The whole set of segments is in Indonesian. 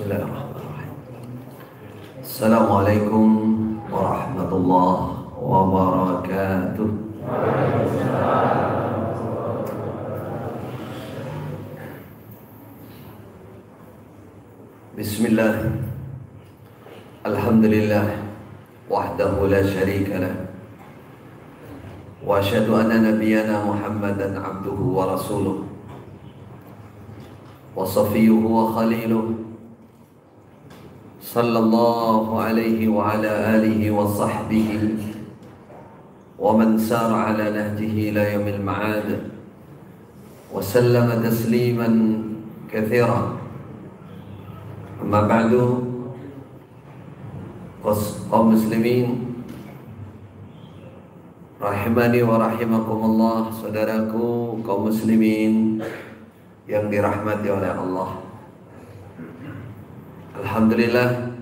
Bismillahirrahmanirrahim. Assalamualaikum warahmatullahi wabarakatuh. Bismillah. Alhamdulillah wahdahu la syarika lah. Wa asyhadu anna nabiyyana Muhammadan abduhu wa rasuluh. Wa safiyuhu wa khaliluh. Sallallahu alaihi wa ala alihi wa sahbihi wa man sara ala nahjihi ila yaumil ma'ad. Wa sallama tasliman katsiran. Amma ba'du, kaum muslimin rahimani wa rahimakumullah, saudaraku kaum muslimin yang dirahmati oleh Allah. Alhamdulillah,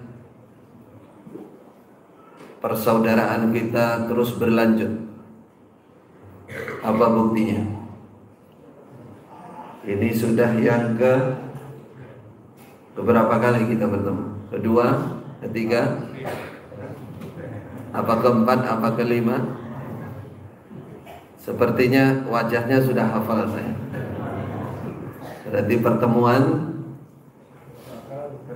persaudaraan kita terus berlanjut. Apa buktinya? Ini sudah yang beberapa kali kita bertemu. Kedua, ketiga, apa keempat, apa kelima? Sepertinya wajahnya sudah hafal saya. Berarti pertemuan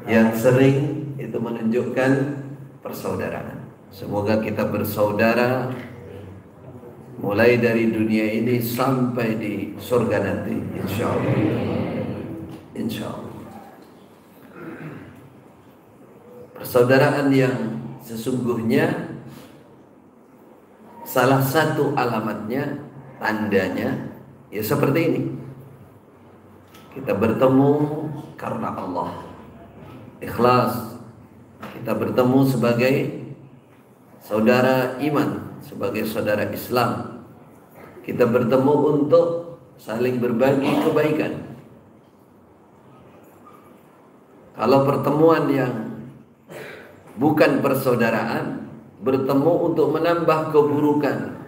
yang sering itu menunjukkan persaudaraan. Semoga kita bersaudara mulai dari dunia ini sampai di surga nanti, insyaallah. Insyaallah. Persaudaraan yang sesungguhnya salah satu alamatnya, tandanya ya seperti ini. Kita bertemu karena Allah, ikhlas. Kita bertemu sebagai saudara iman, sebagai saudara Islam. Kita bertemu untuk saling berbagi kebaikan. Kalau pertemuan yang bukan persaudaraan, bertemu untuk menambah keburukan.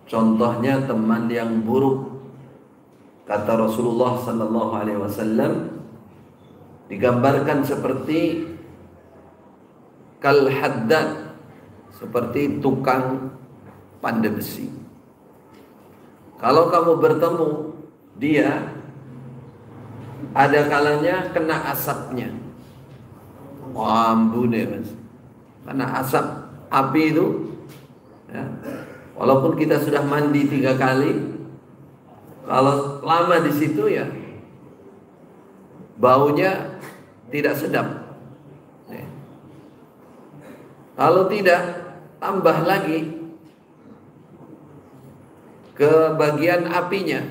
Contohnya teman yang buruk. Kata Rasulullah sallallahu alaihi wasallam, digambarkan seperti kal haddad, seperti tukang pandai besi. Kalau kamu bertemu dia, ada kalanya kena asapnya. Wah, ambune mas. Karena asap api itu ya, walaupun kita sudah mandi 3 kali, kalau lama di situ ya baunya tidak sedap ya. Kalau tidak, tambah lagi ke bagian apinya,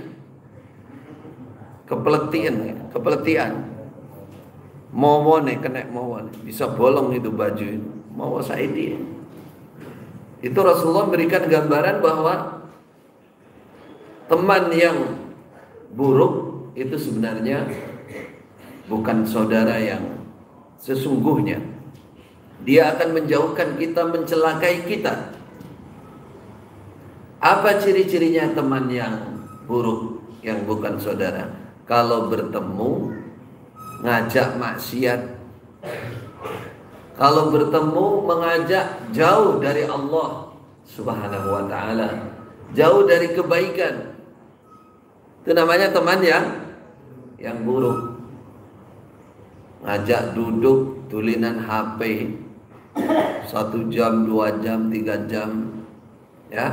kepeletian mawone, kena mawone, bisa bolong itu baju itu. Mawa Saidi. Itu Rasulullah memberikan gambaran bahwa teman yang buruk itu sebenarnya bukan saudara yang sesungguhnya. Dia akan menjauhkan kita, mencelakai kita. Apa ciri-cirinya teman yang buruk, yang bukan saudara? Kalau bertemu ngajak maksiat, kalau bertemu mengajak jauh dari Allah Subhanahu wa ta'ala, jauh dari kebaikan. Itu namanya teman yang buruk. Ngajak duduk tulinan HP 1 jam, 2 jam, 3 jam, ya,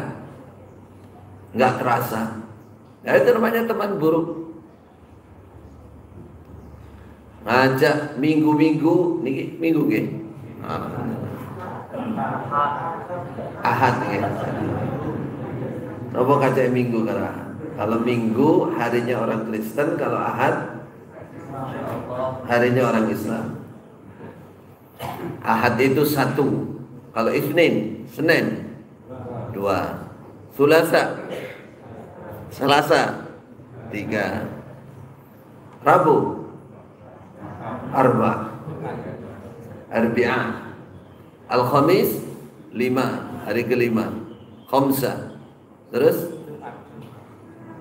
nggak terasa. Ya, itu namanya teman buruk. Ngajak minggu-minggu, nih minggu gini. Ahad ya. Apa kaca minggu kalau minggu harinya orang Kristen, kalau Ahad harinya orang Islam. Ahad itu 1, kalau Isnin, Senin 2, Selasa 3, Rabu 4, Arbi'ah, Al-Khamis 5, hari ke-5, Khamsah, terus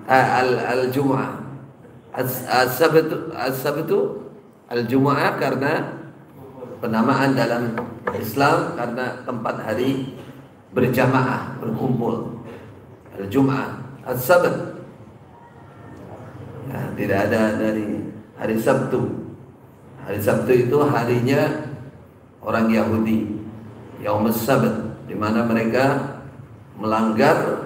Al-Jum'ah, As-Sabtu Al-Jumu'ah karena penamaan dalam Islam karena tempat hari berjamaah, berkumpul. Al-Jum'ah, As-Sabt. Ya, tidak ada dari hari Sabtu. Hari Sabtu itu harinya orang Yahudi, Yaum As-Sabt, di mana mereka melanggar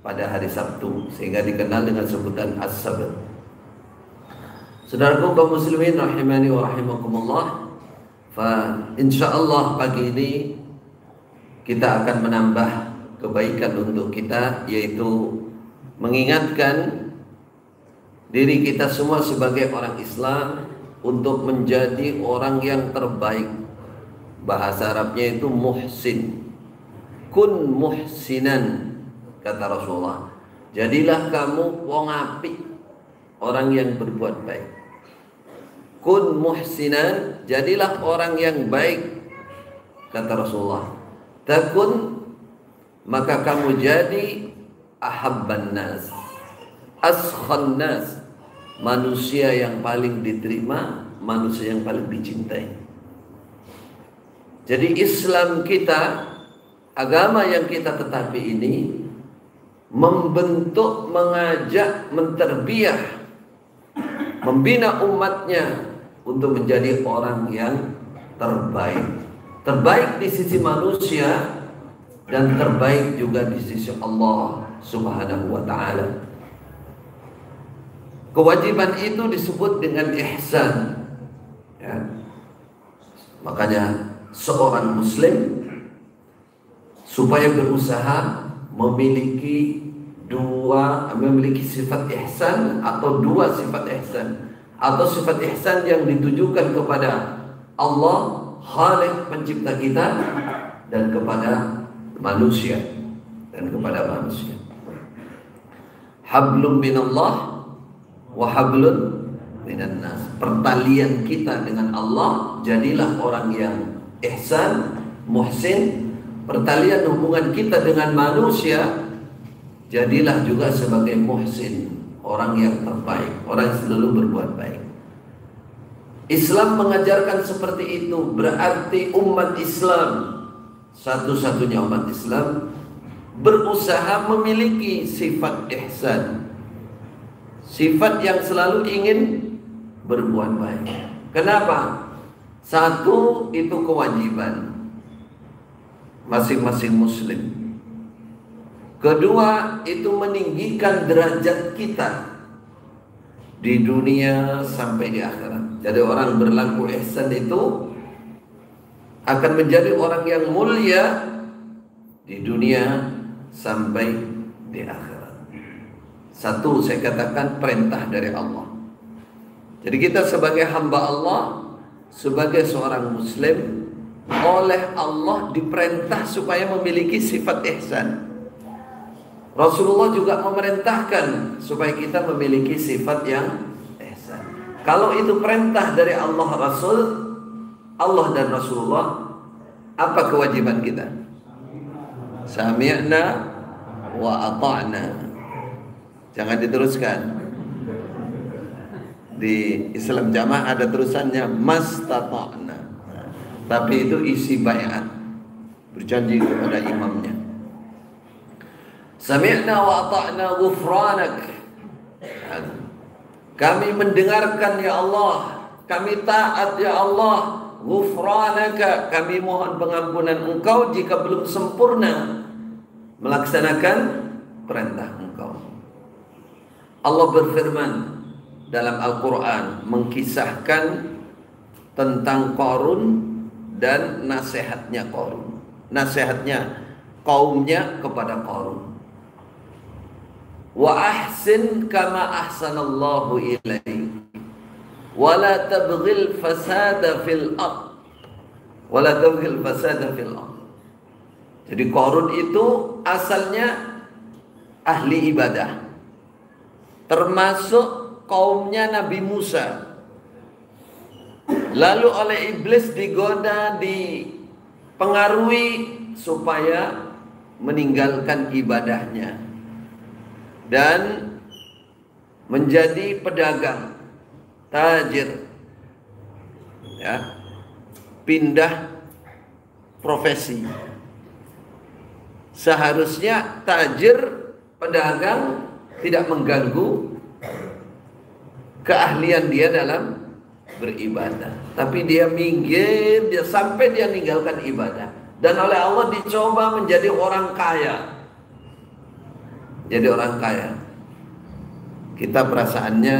pada hari Sabtu sehingga dikenal dengan sebutan As-Sabt. Saudaraku kaum muslimin rahimani wa rahimakumullah, insyaallah pagi ini kita akan menambah kebaikan untuk kita, yaitu mengingatkan diri kita semua sebagai orang Islam untuk menjadi orang yang terbaik. Bahasa Arabnya itu muhsin. Kun muhsinan, kata Rasulullah. Jadilah kamu wong apik, orang yang berbuat baik. Kun muhsinan, jadilah orang yang baik, kata Rasulullah. Takun, maka kamu jadi ahabban nas, askhan nas, manusia yang paling diterima, manusia yang paling dicintai. Jadi Islam kita, agama yang kita tetapi ini membentuk, mengajak, menterbiah, membina umatnya untuk menjadi orang yang terbaik. Terbaik di sisi manusia dan terbaik juga di sisi Allah Subhanahu wa ta'ala. Kewajiban itu disebut dengan ihsan, ya. Makanya seorang muslim supaya berusaha memiliki sifat ihsan atau dua sifat ihsan, atau sifat ihsan yang ditujukan kepada Allah Khaliq pencipta kita dan kepada manusia Hablum minallah wa hablun minan nas. Pertalian kita dengan Allah, jadilah orang yang ihsan, muhsin. Pertalian hubungan kita dengan manusia, jadilah juga sebagai muhsin, orang yang terbaik, orang yang selalu berbuat baik. Islam mengajarkan seperti itu. Berarti umat Islam, satu-satunya umat Islam, berusaha memiliki sifat ihsan, sifat yang selalu ingin berbuat baik. Kenapa? Satu, itu kewajiban masing-masing muslim. Kedua, itu meninggikan derajat kita di dunia sampai di akhirat. Jadi orang berlaku ihsan itu akan menjadi orang yang mulia di dunia sampai di akhirat. Satu, saya katakan perintah dari Allah. Jadi kita sebagai hamba Allah, sebagai seorang muslim, oleh Allah diperintah supaya memiliki sifat ihsan. Rasulullah juga memerintahkan supaya kita memiliki sifat yang ihsan. Kalau itu perintah dari Allah dan Rasulullah, apa kewajiban kita? Sami'na wa ata'na. Jangan diteruskan. Di Islam Jamaah ada terusannya mastata'na. Tapi itu isi baiat, berjanji kepada imamnya. Sami'na wa ata'na ghufranak. Kami mendengarkan ya Allah, kami taat ya Allah. Ghufranaka, kami mohon pengampunan Engkau jika belum sempurna melaksanakan perintah Engkau. Allah berfirman dalam Al-Quran mengkisahkan tentang Qarun dan nasihatnya Qarun, nasihatnya kaumnya kepada Qarun. Wa ahsin kama ahsanallahu ilaik, wala tabghil fasada fil ard, wala tabghil fasada fil ard. Jadi Qarun itu asalnya ahli ibadah, termasuk kaumnya Nabi Musa. Lalu oleh iblis digoda, dipengaruhi supaya meninggalkan ibadahnya dan menjadi pedagang, tajir. ya, pindah profesi. Seharusnya tajir, pedagang tidak mengganggu keahlian dia dalam beribadah, tapi dia minggir, dia sampai dia meninggalkan ibadah, dan oleh Allah dicoba menjadi orang kaya. Jadi orang kaya, kita perasaannya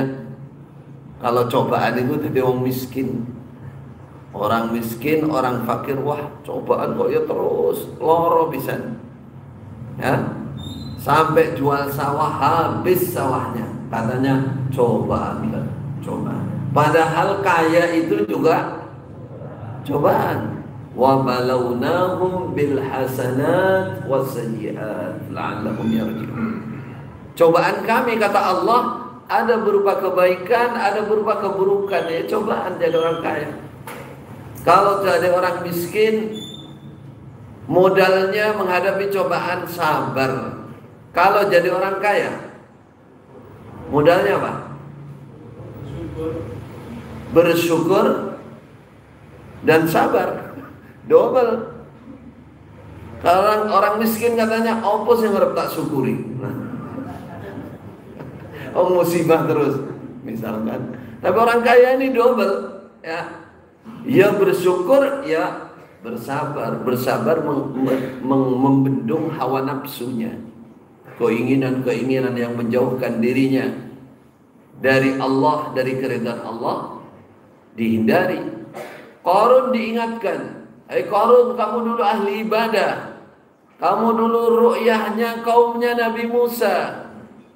kalau cobaan itu jadi orang miskin. Orang miskin, orang fakir, wah cobaan kok ya terus loro bisa, ya, sampai jual sawah habis sawahnya, katanya cobaan kan, cobaan. Padahal kaya itu juga cobaan. Wa balawnahum bil hasanat was sayyiat la'allahum yarji'un. Cobaan kami, kata Allah, ada berupa kebaikan, ada berupa keburukan. Ya cobaan jadi orang kaya. Kalau jadi orang miskin, modalnya menghadapi cobaan sabar. Kalau jadi orang kaya, modalnya apa? Bersyukur dan sabar. Double. Kalau orang miskin katanya, apa sih yang harus tak syukuri? Oh musibah terus, misalkan. Tapi orang kaya ini double, ya. Ya bersyukur, ya bersabar. Bersabar membendung hawa nafsunya, keinginan-keinginan yang menjauhkan dirinya dari Allah, dari keridhaan Allah, dihindari. Qarun diingatkan, hai Qarun, kamu dulu ahli ibadah, kamu dulu ru'yahnya kaumnya Nabi Musa.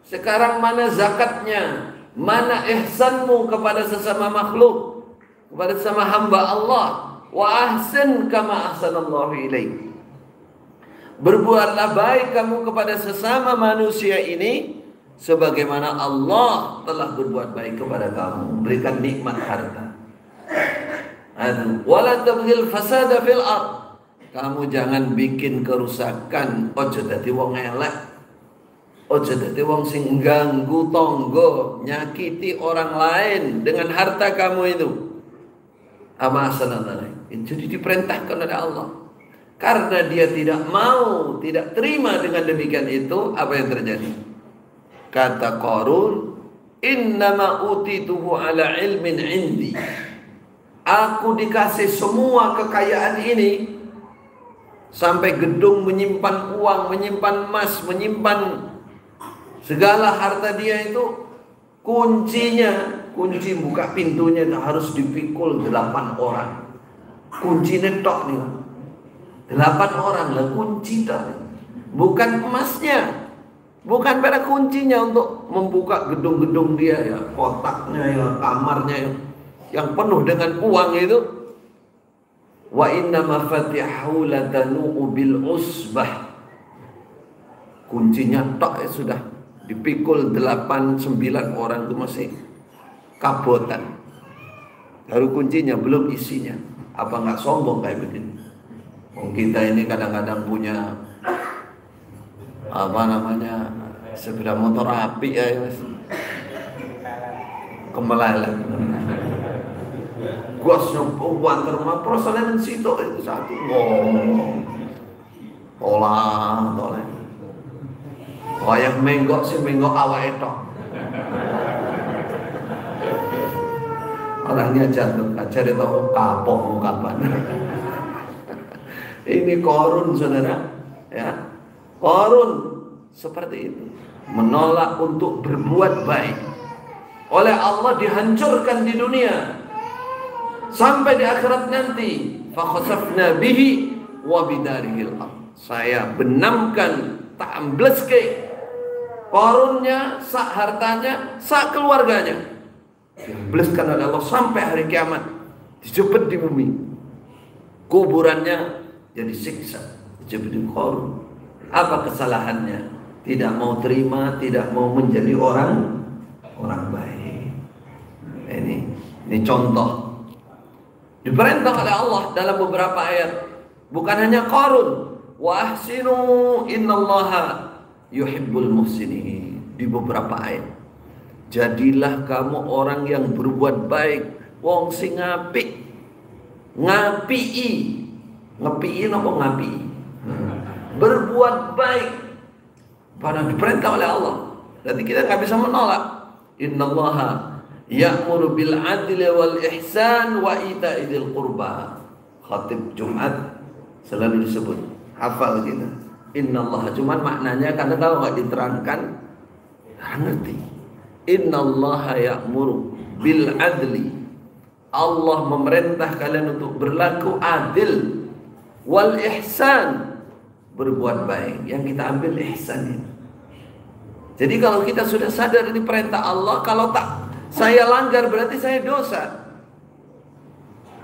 Sekarang mana zakatnya? Mana ihsanmu kepada sesama makhluk, kepada sesama hamba Allah? Wa ahsin kama ahsanallahu ilaik. Berbuatlah baik kamu kepada sesama manusia ini sebagaimana Allah telah berbuat baik kepada kamu, berikan nikmat harta. Wala tabghil fasada fil ard. Kamu jangan bikin kerusakan, ojo dadi wong elek, ojo dadi wong sing ganggu tonggo, nyakiti orang lain dengan harta kamu itu. Jadi diperintahkan oleh Allah. Karena dia tidak mau, tidak terima dengan demikian itu, apa yang terjadi? Kata Qarun, innama utituhu ala ilmin indi. Aku dikasih semua kekayaan ini, sampai gedung menyimpan uang, menyimpan emas, menyimpan segala harta dia itu, kuncinya, kunci buka pintunya harus dipikul 8 orang. Kuncinya tok nih, 8 orang lah kunci tok. Bukan emasnya, bukan pada kuncinya untuk membuka gedung-gedung dia, ya, kotaknya, ya, kamarnya, ya, yang penuh dengan uang itu. Wa inna mafatihahu latanu bil usbah. Kuncinya tok, ya, sudah dipikul 8-9 orang itu masih kabotan. Baru kuncinya, belum isinya. Apa nggak sombong kayak begini? Kita ini kadang-kadang punya apa namanya, sepeda motor api, ya, kembelalan. Gosnya wanter mah prosesnya situ itu satu ngomong. Olah, toleh. Wayang menggok sih menggok awake tok. Orangnya jatuh, cari tahu kapok mau kapan. Ini Qarun, saudara, ya. Qarun seperti itu, menolak untuk berbuat baik. Oleh Allah dihancurkan di dunia, sampai di akhirat nanti. Fa khasafna bihi wa bidarihil ardh. Saya benamkan, tak ambleske Qarunnya, sak hartanya, sak keluarganya, diambleskan oleh Allah sampai hari kiamat, dijepit di bumi. Kuburannya jadi siksa, dijepit di Qarun. Apa kesalahannya? Tidak mau terima, tidak mau menjadi orang baik. Ini contoh. Diperintah oleh Allah dalam beberapa ayat. Bukan hanya Qarun, wa ahsinu innallaha yuhibbul muhsinin. Di beberapa ayat, jadilah kamu orang yang berbuat baik, wong sing apik. ngapii, nopo ngapii, berbuat baik pada diperintah oleh Allah. Berarti kita nggak bisa menolak. Innallaha ya'muru bil adli wal ihsan wa ita'idil qurba. Khatib Jumat selalu disebut, hafal kita. Innallaha, cuman maknanya karena kalau nggak diterangkan nggak ngerti. Innallaha ya'muru bil adli, Allah memerintah kalian untuk berlaku adil, wal ihsan, berbuat baik. Yang kita ambil ihsan ini. Jadi kalau kita sudah sadar ini perintah Allah, kalau tak saya langgar berarti saya dosa.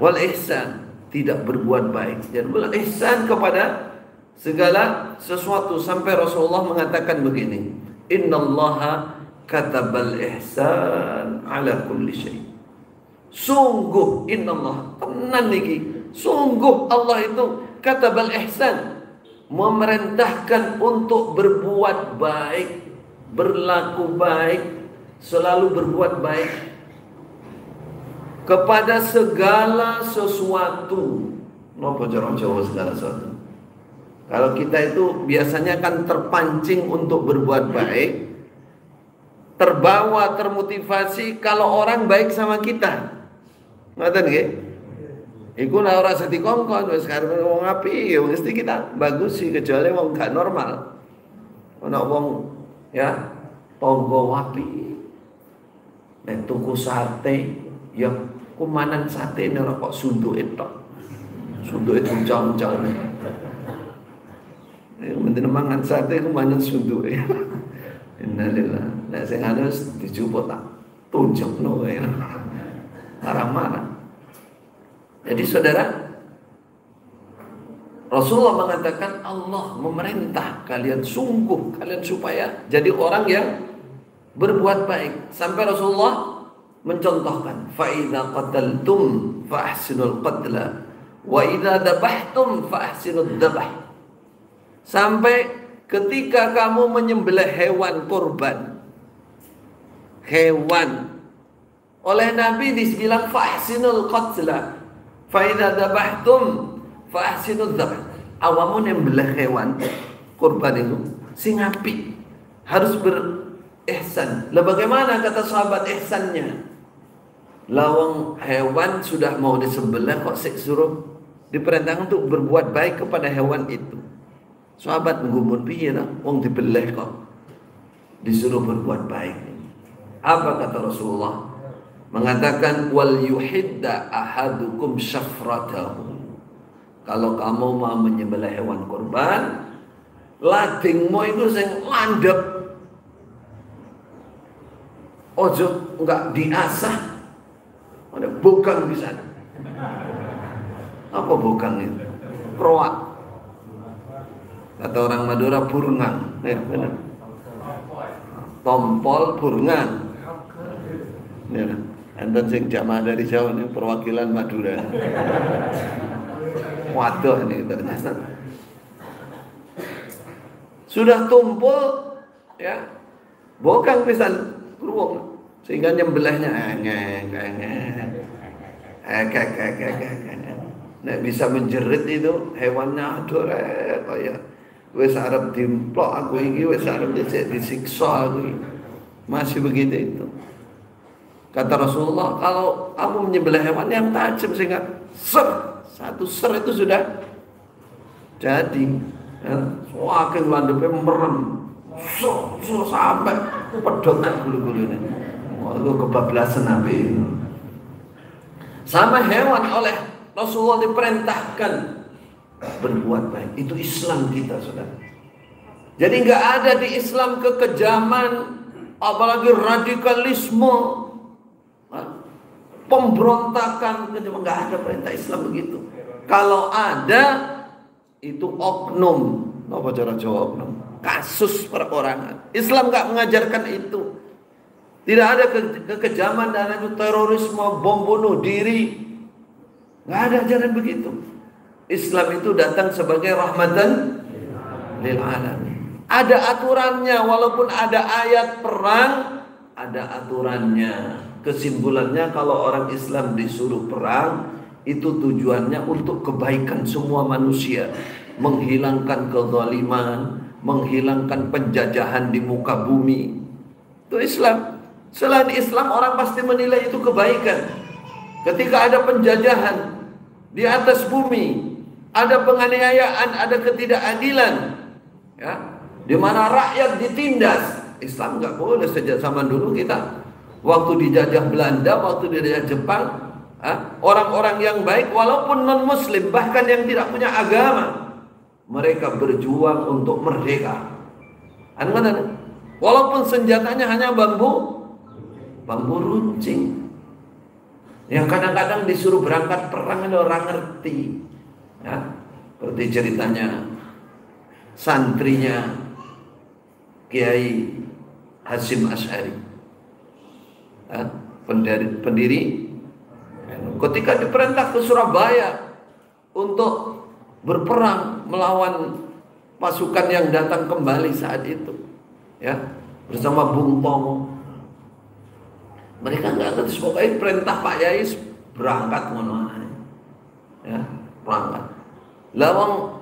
Wal ihsan, tidak berbuat baik. Dan wal ihsan kepada segala sesuatu, sampai Rasulullah mengatakan begini, innallaha katabal ihsan ala kulli syai. Sungguh innallaha, tenan niki, sungguh Allah itu katabal ihsan, memerintahkan untuk berbuat baik, berlaku baik, selalu berbuat baik kepada segala sesuatu. Napa cara Jawa segala sesuatu? Kalau kita itu biasanya kan terpancing untuk berbuat baik, terbawa, termotivasi kalau orang baik sama kita. Ngoten nggih? Iku nek ora sedi kongkon wis karep wong apik ya mesti kita bagus sih, kecuali wong gak normal. Ana wong ya tonggo wapi nek tuku sate ya kumanan sate nek kok sunduke tok. Sunduke uncang-uncang. Mendene mangan sate kumanan sunduke. Innalillah. Nek sing anu dijupuk tak tunjukno wae. Marah-marah. Jadi saudara, Rasulullah mengatakan Allah memerintah kalian, sungguh kalian supaya jadi orang yang berbuat baik. Sampai Rasulullah mencontohkan, fa idza qataltum fa ahsinul qatla wa idza dabahtum fa ahsinud dabah. Sampai ketika kamu menyembelih hewan kurban, hewan, oleh Nabi dibilang fa ahsinul qatla, fa idza dabahtum fa ahsinud dzabh. Awamun yang belah hewan kurban itu sing apik, harus berihsan. Lah bagaimana kata sahabat ihsannya? Lawang hewan sudah mau disembelih kok suruh diperintahkan untuk berbuat baik kepada hewan itu. Sahabat nggumun piye ta wong dibeleh kok disuruh berbuat baik. Apa kata Rasulullah? Mengatakan wal yuhidda ahadukum syafratahu. Kalau kamu mau menyembelih hewan kurban, ladingmu itu sing landhep. Ojo enggak diasah. Ada bokang bisa. Apa bokang itu? Kroak. Kata orang Madura burungan. Benar. Tompol burungan. Ya, enten sing jamaah dari Jawa ini perwakilan Madura. Waduh ini ternyata. Sudah tumpul ya. Bokang pisan ruwung sehingga nyembelihnya nek bisa menjerit itu hewannya aduh kayak wis arep dimplok aku iki, wis arep disiksa aku. Masih begitu itu. Kata Rasulullah, kalau kamu menyembelih hewan yang tajam sehingga satu ser itu sudah jadi. Semakin landepnya merem, sampai pedotnya bulu-bulu ini. Itu kebablasan Nabi. Sama hewan oleh Rasulullah diperintahkan berbuat baik. Itu Islam kita, saudara. Jadi nggak ada di Islam kekejaman, apalagi radikalisme, pemberontakan, nggak ada perintah Islam begitu. Kalau ada itu oknum, apa cara Jawa oknum? Kasus perorangan. Islam nggak mengajarkan itu. Tidak ada kekejaman dan itu terorisme, bom bunuh diri. Nggak ada ajaran begitu. Islam itu datang sebagai rahmatan lil alamin. Ada aturannya, walaupun ada ayat perang, ada aturannya. Kesimpulannya kalau orang Islam disuruh perang, itu tujuannya untuk kebaikan semua manusia, menghilangkan kezaliman, menghilangkan penjajahan di muka bumi. Itu Islam. Selain Islam, orang pasti menilai itu kebaikan. Ketika ada penjajahan di atas bumi, ada penganiayaan, ada ketidakadilan, ya, di mana rakyat ditindas, Islam nggak boleh. Sejak zaman dulu kita, waktu dijajah Belanda, waktu dijajah Jepang, orang-orang yang baik walaupun non muslim, bahkan yang tidak punya agama, mereka berjuang untuk merdeka. Walaupun senjatanya hanya bambu runcing, yang kadang-kadang disuruh berangkat perang, ada orang ngerti, ya, seperti ceritanya santrinya Kiai Hasyim Asy'ari, ya, pendiri, ketika diperintah ke Surabaya untuk berperang melawan pasukan yang datang kembali saat itu, ya, bersama Bung Tomo. Mereka nggak ngerti, pokoknya perintah Pak Yai berangkat, ya, berangkat. Lawang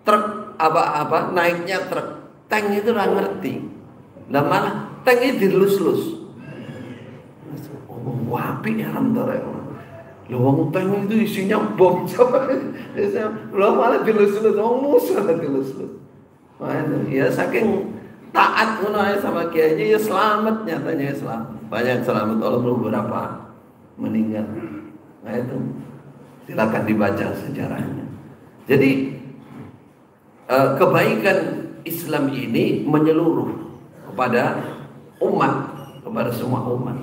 truk apa naiknya truk, tank itu nggak ngerti, lah malah tank itu dilus-lus. Wapi ya antara lawang tank itu isinya bom, coba, lah malah dilus-lus, musuh dilus-lus. Ya saking taat sama kiai, ya selamat nyatanya Islam. Banyak selamat, walaupun beberapa meninggal. Nah itu silakan dibaca sejarahnya. Jadi kebaikan Islam ini menyeluruh kepada umat, kepada semua umat,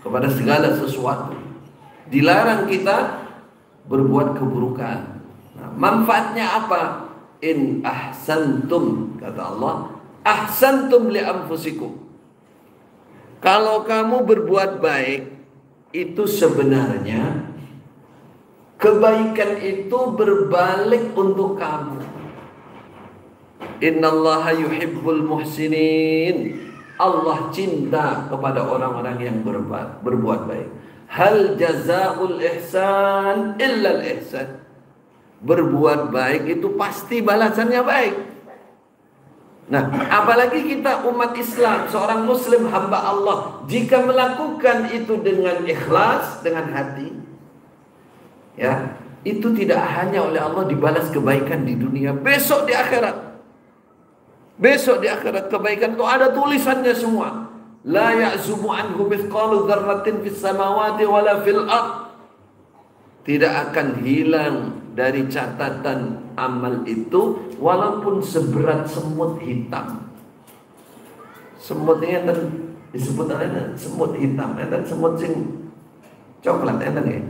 kepada segala sesuatu. Dilarang kita berbuat keburukan. Nah, manfaatnya apa? In ahsantum, kata Allah, ahsantum li anfusikum. Kalau kamu berbuat baik, itu sebenarnya kebaikan itu berbalik untuk kamu. Innallaha yuhibbul muhsinin. Allah cinta kepada orang-orang yang berbuat baik. Hal jazaa'ul ihsan illa al-ihsan. Berbuat baik itu pasti balasannya baik. Nah, apalagi kita umat Islam, seorang muslim hamba Allah, jika melakukan itu dengan ikhlas, dengan hati, ya, itu tidak hanya oleh Allah dibalas kebaikan di dunia, besok di akhirat. Besok di akhirat kebaikan itu ada tulisannya semua. La ya'zubu anhu mithqalu dzarratin fis samawati wala fil ard. Tidak akan hilang dari catatan amal itu walaupun seberat semut hitam. Semut ini enten disebut ada semut hitam, enten semut sing coklat enten ya.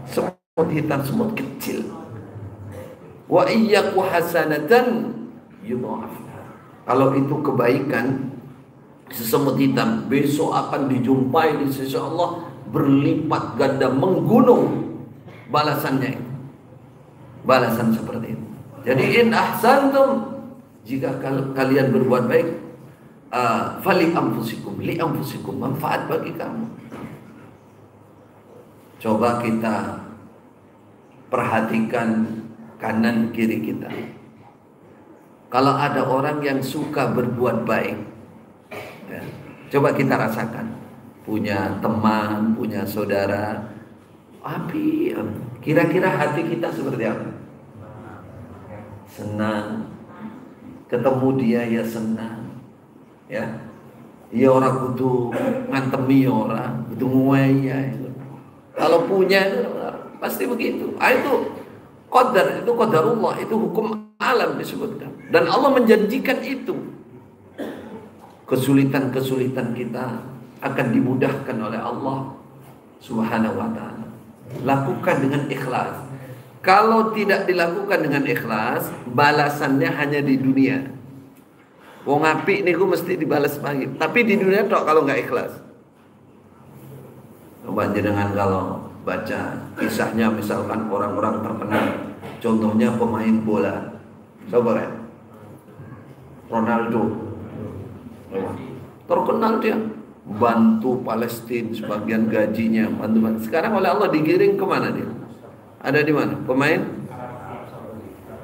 Semut hitam, semut kecil. Wa iyyaku hasanatan yudha'af. Kalau itu kebaikan, sesemut hitam besok akan dijumpai di sisi Allah berlipat ganda, menggunung balasannya itu. Balasan seperti itu. Jadi in ahsantum, jika kalian berbuat baik, fali anfusikum, li anfusikum, manfaat bagi kamu. Coba kita perhatikan kanan kiri kita. Kalau ada orang yang suka berbuat baik, ya, coba kita rasakan. Punya teman, punya saudara, api, kira-kira hati kita seperti apa? Senang. Ketemu dia ya senang, ya. Ya orang kudu ngantemi orang, kudu nguaya. Kalau punya itu pasti begitu. Itu qadar, itu qadarullah, itu hukum alam disebutkan. Dan Allah menjanjikan itu. Kesulitan-kesulitan kita akan dimudahkan oleh Allah Subhanahu wa ta'ala. Lakukan dengan ikhlas. Kalau tidak dilakukan dengan ikhlas, balasannya hanya di dunia. Wong apik niku mesti dibalas pagi, tapi di dunia tok kalau nggak ikhlas. Coba jenengan kalau baca kisahnya misalkan orang-orang terkenal, contohnya pemain bola. Coba ya. Ronaldo. Terkenal dia. bantu Palestina, sebagian gajinya bantu. Sekarang oleh Allah digiring kemana dia? Ada di mana? Pemain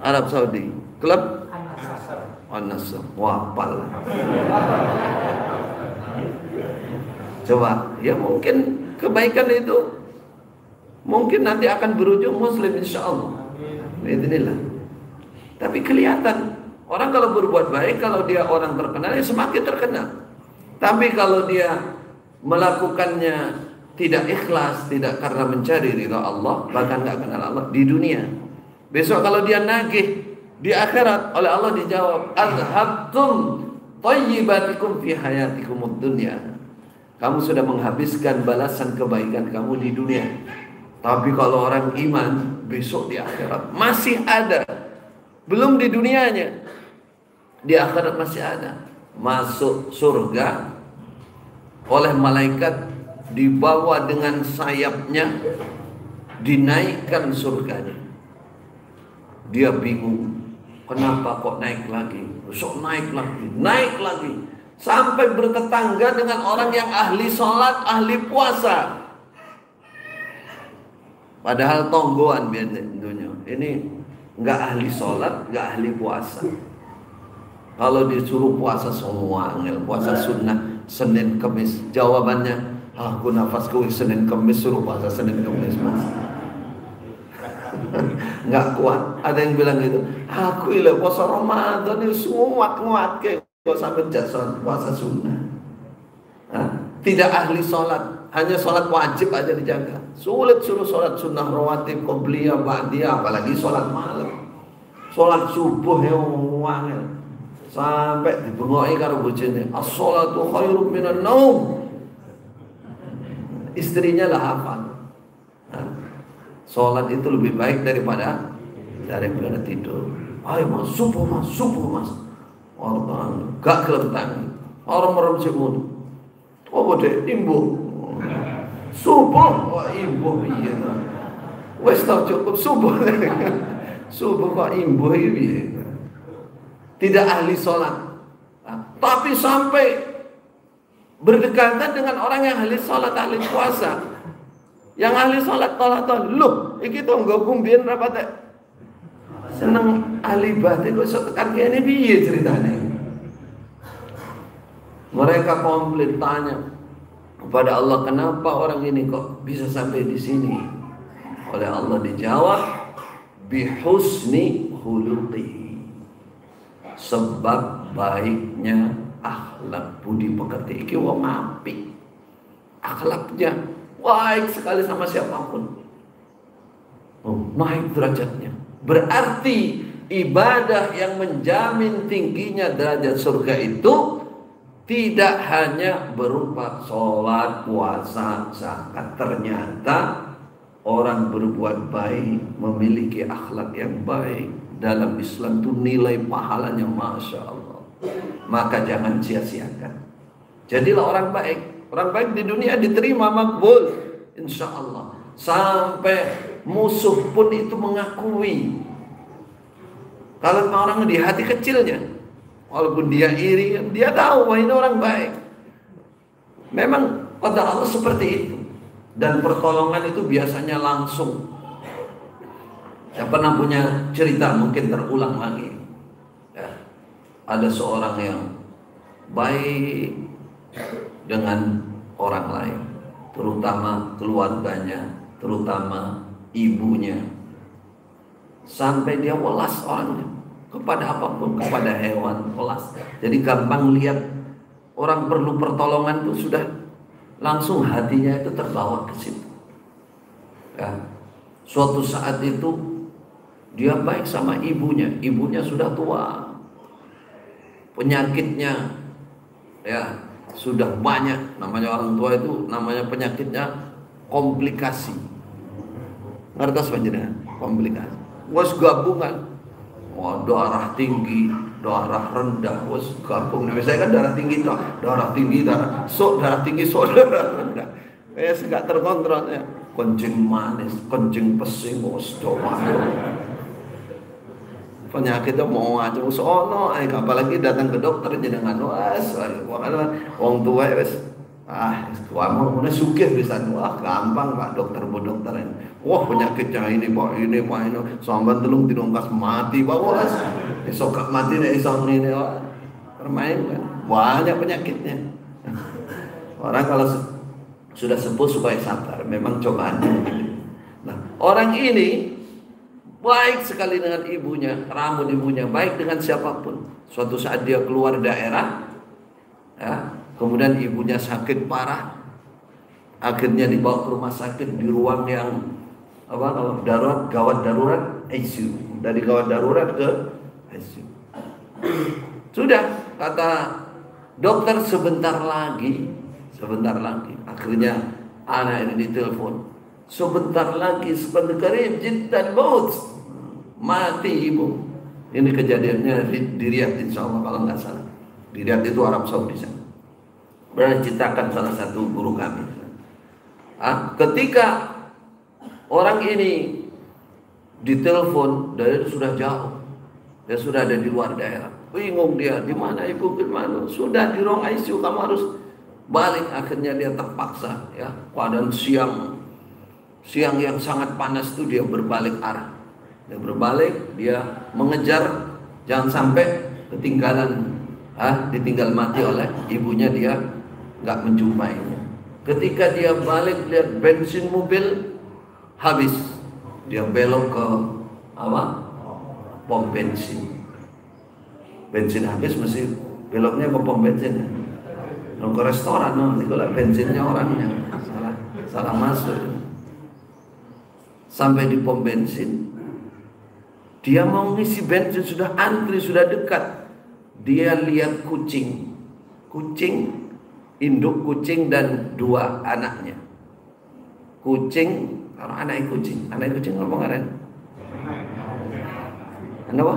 Arab Saudi, klub An-Nasr. Wapal. Coba, ya mungkin kebaikan itu mungkin nanti akan berujung Muslim insya Allah. Inilah. Tapi kelihatan orang kalau berbuat baik, kalau dia orang terkenal, ya semakin terkenal. Tapi kalau dia melakukannya tidak ikhlas, tidak karena mencari ridha Allah, bahkan nggak kenal Allah di dunia. Besok kalau dia nagih di akhirat, oleh Allah dijawab, "Azhabtum thayyibatikum fi hayatikumud dunya." Kamu sudah menghabiskan balasan kebaikan kamu di dunia. Tapi kalau orang iman, besok di akhirat masih ada. Belum di dunianya, di akhirat masih ada. Masuk surga oleh malaikat, dibawa dengan sayapnya, dinaikkan surganya. Dia bingung, kenapa kok naik lagi? Besok naik lagi, naik lagi. Sampai bertetangga dengan orang yang ahli sholat, ahli puasa. Padahal tonggoan biasanya. Ini nggak ahli sholat, nggak ahli puasa. Kalau disuruh puasa semua, puasa sunnah Senin Kemis, jawabannya, aku nafasku Senin Kemis, suruh puasa Senin Kemis mas. Nggak kuat. Ada yang bilang gitu, aku ilah puasa Ramadan ini semua kuat kayak kok sampai jasa puasa sunnah. Tidak ahli sholat, hanya sholat wajib aja dijaga. Sulit suruh sholat sunnah rawatib, qobliyah, ba'diyah, apalagi sholat malam, sholat subuh yang wangil. Sampai dibengoi karo bojone, as-sholatu khairum minan naum. Istrinya lah hafal. Sholat itu lebih baik daripada tidur. Ayo mas, subuh mas. Orang gak kelentang, orang merem semun. Oh bodoh, imbuh. Subuh, oh imbuh iya. Wes tau cukup subuh. Subuh kok imbuh iya. Tidak ahli sholat, tapi sampai berdekatan dengan orang yang ahli sholat, ahli puasa. Yang ahli sholat tolak, loh, iki tuh nggak kumbien rapat. Seneng ahli batin kok sok tekan kene piye ceritanya. Mereka komplain, tanya kepada Allah, kenapa orang ini kok bisa sampai di sini? Oleh Allah dijawab, bihusni khuluqi, sebab baiknya akhlak budi pekerti. Iki wong apik, akhlaknya baik sekali sama siapapun. Naik derajatnya. Berarti ibadah yang menjamin tingginya derajat surga itu tidak hanya berupa sholat, puasa, zakat. Ternyata orang berbuat baik, memiliki akhlak yang baik, dalam Islam itu nilai pahalanya Masya Allah. Maka jangan sia-siakan. Jadilah orang baik. Orang baik di dunia diterima makbul, insya Allah. Sampai musuh pun itu mengakui. Kalau orang di hati kecilnya, walaupun dia iri, dia tahu bahwa ini orang baik. Memang qadar Allah seperti itu. Dan pertolongan itu biasanya langsung. Saya pernah punya cerita, mungkin terulang lagi. Ya, ada seorang yang baik dengan orang lain, terutama keluarganya, terutama ibunya, sampai dia welas orangnya kepada apapun, kepada hewan welas. Jadi gampang lihat orang perlu pertolongan itu sudah langsung hatinya itu terbawa ke situ. Ya. Suatu saat itu dia baik sama ibunya. Ibunya sudah tua, penyakitnya ya sudah banyak. Namanya orang tua itu namanya penyakitnya komplikasi. Ngertos panjenengan? Komplikasi. Was gabungan. Darah tinggi, darah rendah, was gabung. Nah, saya kan darah tinggi, darah tinggi, darah tinggi, darah rendah. Enggak terkontrol ya. Kencing manis, kencing pesing, was doa. Penyakitnya mau aja sono, apalagi datang ke dokter jenengan was, wong tua wes Kamu udah sugih bisa, wah gampang Pak dokter ini. Wah penyakitnya ini Pak, ini sampai telung dinongkas mati Pak, wah esok mati nih esok ini, wah permain kan, banyak penyakitnya. Orang kalau sudah sembuh supaya sabar, memang cobaannya begitu. Nah orang ini baik sekali dengan ibunya, rambut ibunya, baik dengan siapapun. Suatu saat dia keluar daerah, ya, kemudian ibunya sakit parah, akhirnya dibawa ke rumah sakit di ruang yang darurat, gawat darurat, ICU. Dari gawat darurat ke ICU. Sudah kata dokter sebentar lagi, akhirnya anak ini ditelepon. Sebentar lagi, sebentar qarib jiddan maut, mati ibu. Ini kejadiannya di Riyadh insya Allah kalau nggak salah. Di Riyadh itu Arab Saudi sana. Berceritakan salah satu guru kami. Ketika orang ini ditelepon, dari sudah jauh, dia sudah ada di luar daerah, bingung dia, di mana ibu, di mana? Sudah di ruang ICU, kamu harus balik. Akhirnya dia terpaksa, ya, keadaan siang yang sangat panas itu dia berbalik arah. Dia berbalik, dia mengejar, jangan sampai ketinggalan, ditinggal mati oleh ibunya, dia nggak menjumpainya. Ketika dia balik lihat bensin mobil habis, dia belok ke pom bensin. Bensin habis mesti beloknya ke pom bensin. Ke restoran, nanti kalau bensinnya orangnya salah masuk. Sampai di pom bensin, dia mau ngisi bensin, sudah antri, sudah dekat. Dia lihat kucing, induk kucing dan dua anaknya. Kucing, kalau anak kucing ngomong keren. Apa?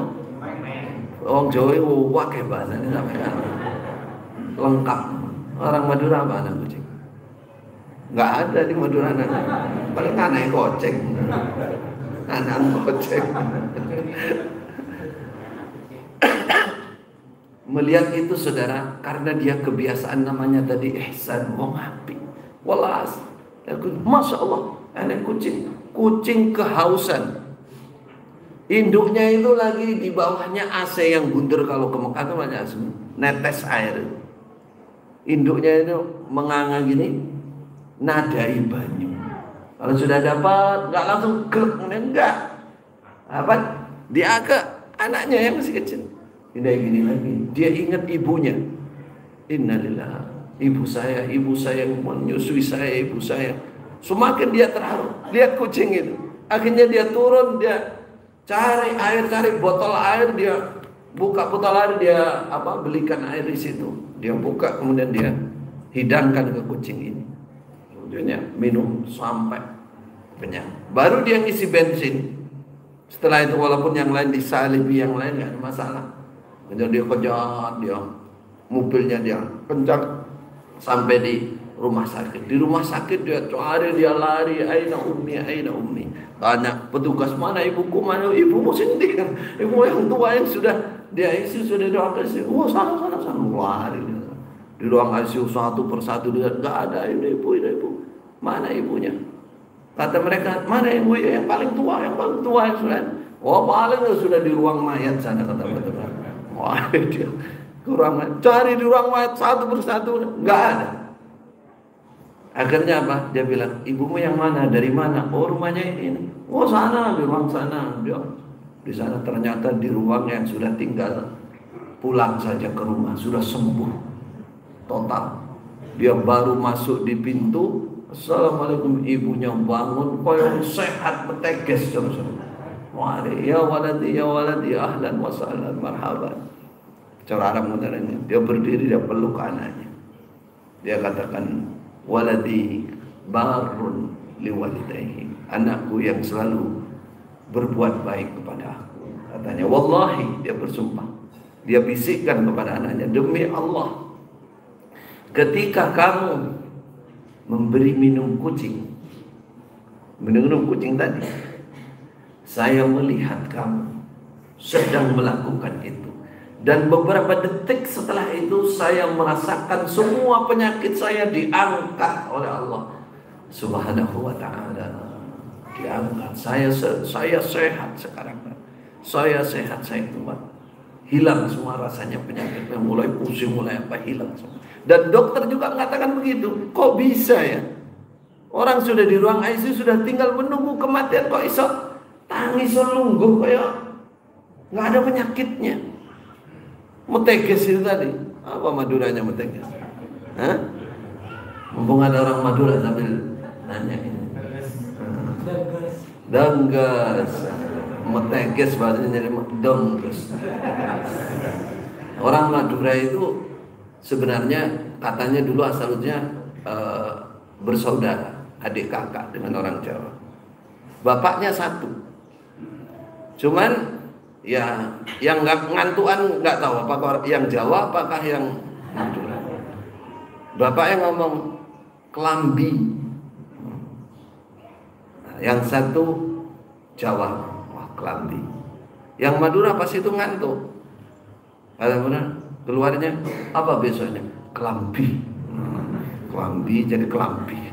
Orang Jawa itu wakai bahasa ini sampai lengkap. Orang Madura apa anak kucing? Nggak ada di Madura anak. Paling anak koceng. Anak koceng. Melihat itu saudara, karena dia kebiasaan namanya tadi ihsan, wong apik. Walas, masya Allah, anak kucing kehausan. Induknya itu lagi di bawahnya AC yang bunter, kalau ke Mekah itu banyak netes air. Induknya itu menganga gini, nadai banyu. Kalau sudah dapat, nggak langsung gelek, enggak. Dia ke anaknya yang masih kecil. Tidak gini lagi, dia ingat ibunya. Innalillah, ibu saya yang menyusui saya, ibu saya. Semakin dia terharu, lihat kucing itu. Akhirnya dia turun, dia cari air, cari botol air, dia buka botol air, dia belikan air di situ. Dia buka, kemudian dia hidangkan ke kucing ini. Kemudian minum sampai kenyang. Baru dia ngisi bensin. Setelah itu walaupun yang lain disalibi, yang lain nggak ada masalah. Kemudian dia kejar, mobilnya dia kencang sampai di rumah sakit. Di rumah sakit dia cari, dia lari, aina ummi. Tanya petugas, mana ibuku, mana ibumu sendiri. Ibu yang tua yang sudah dia ICU, sudah dioperasi. Oh sana lari dia. Di ruang ICU satu persatu dia, nggak ada ini ibu. Mana ibunya? Kata mereka, mana ibu yang paling tua yang sudah. Oh paling sudah di ruang mayat sana, kata mereka. Wah dia cari di ruang mayat satu persatu, nggak ada. Akhirnya apa? Dia bilang, ibumu yang mana? Dari mana? Oh rumahnya ini. Oh sana, di ruang sana. Dia di sana ternyata di ruang yang sudah tinggal pulang saja ke rumah, sudah sembuh total. Dia baru masuk di pintu, assalamualaikum, ibunya bangun, koyong sehat beteges terus. Ya waladi ahlan wa sahlan marhaban. Cara Arab modernnya, dia berdiri, dia peluk anaknya. Dia katakan, waladi barun liwalidayhi, anakku yang selalu berbuat baik kepada aku. Katanya, wallahi, dia bersumpah. Dia bisikkan kepada anaknya, demi Allah, ketika kamu memberi minum kucing tadi, saya melihat kamu sedang melakukan itu. Dan beberapa detik setelah itu saya merasakan semua penyakit saya diangkat oleh Allah Subhanahu wa ta'ala. Diangkat. Saya sehat sekarang. Saya sehat, saya kuat. Hilang semua rasanya penyakit, mulai pusing, mulai apa, hilang semua. Dan dokter juga mengatakan begitu. Kok bisa ya? Orang sudah di ruang ICU, sudah tinggal menunggu kematian, kok iso tangis lungguh kayak nggak ada penyakitnya. Meteges itu tadi. Apa Maduranya meteges? Hah? Mumpung ada orang Madura sambil nanya ini. Danggas. Meteges bahasanya jadi danggas. Orang Madura itu sebenarnya katanya dulu asalnya bersaudara, adik kakak dengan orang Jawa. Bapaknya satu. Cuman ya yang ngantuan nggak tahu apakah yang Jawa apakah yang Madura. Bapaknya ngomong kelambi, yang satu Jawa, wah kelambi. Yang Madura pas itu ngantuk. Kemudian keluarnya apa besoknya? Kelambi. Kelambi jadi kelambi.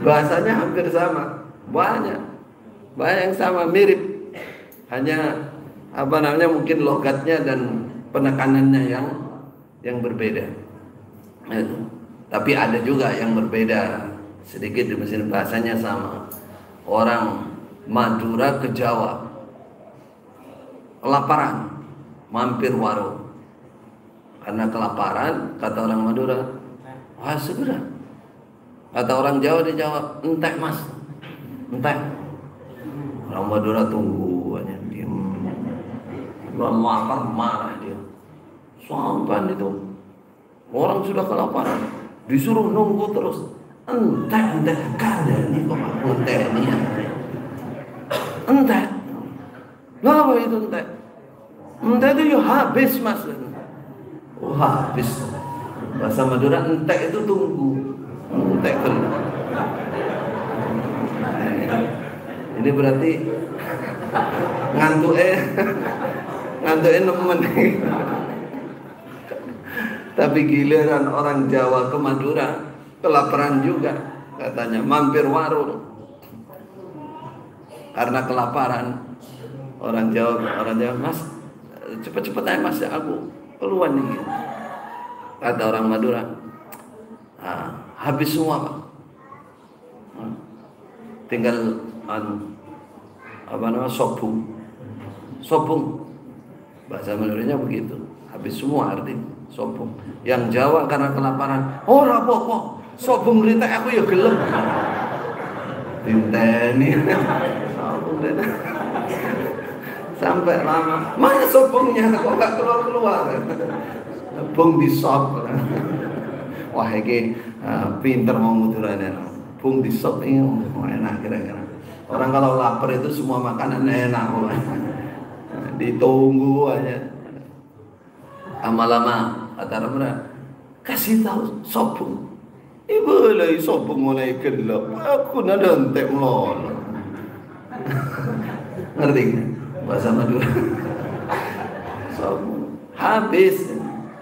Bahasanya hampir sama, banyak yang sama, mirip. Hanya apa namanya mungkin logatnya dan penekanannya yang berbeda. Tapi ada juga yang berbeda sedikit di mesin, bahasanya sama. Orang Madura ke Jawa kelaparan, mampir warung. Karena kelaparan, kata orang Madura, wah segera. Kata orang Jawa di Jawa, entek mas, entek. Orang Madura tunggu aja, diam. Belum lapar, marah dia. Sampai itu orang sudah kelaparan, disuruh nunggu terus. Entek kada nih kok entek nih. Entek. Kenapa itu entek? Entek itu ya habis mas. Oh habis. Bahasa Madura entek itu tunggu. Entek keluar. Ini berarti ngantuk nemen. Tapi giliran orang Jawa ke Madura kelaparan juga, katanya mampir warung karena kelaparan. Orang Jawa, mas cepet-cepet aja mas, aku keluar nih. Kata orang Madura, habis semua pak, tinggal sobung. Bahasa Maduranya begitu, habis semua artinya sobung. Yang Jawa karena kelaparan, oh rapopo sobung rita aku ya gelem. Tinteni sobung rita sampai lama, mana sobungnya kok gak keluar. Bung di sop. Wah ini pinter mau muturannya. Bung di sop ini enak kira-kira. Orang kalau lapar itu semua makanan enak. Ditunggu aja. Lama-lama kata Ramra, kasih tahu sobung. Ibu lagi sobung mulai gelap. Aku nada entek melon. Ngerti kan? Bahasa Madura. Sobung habis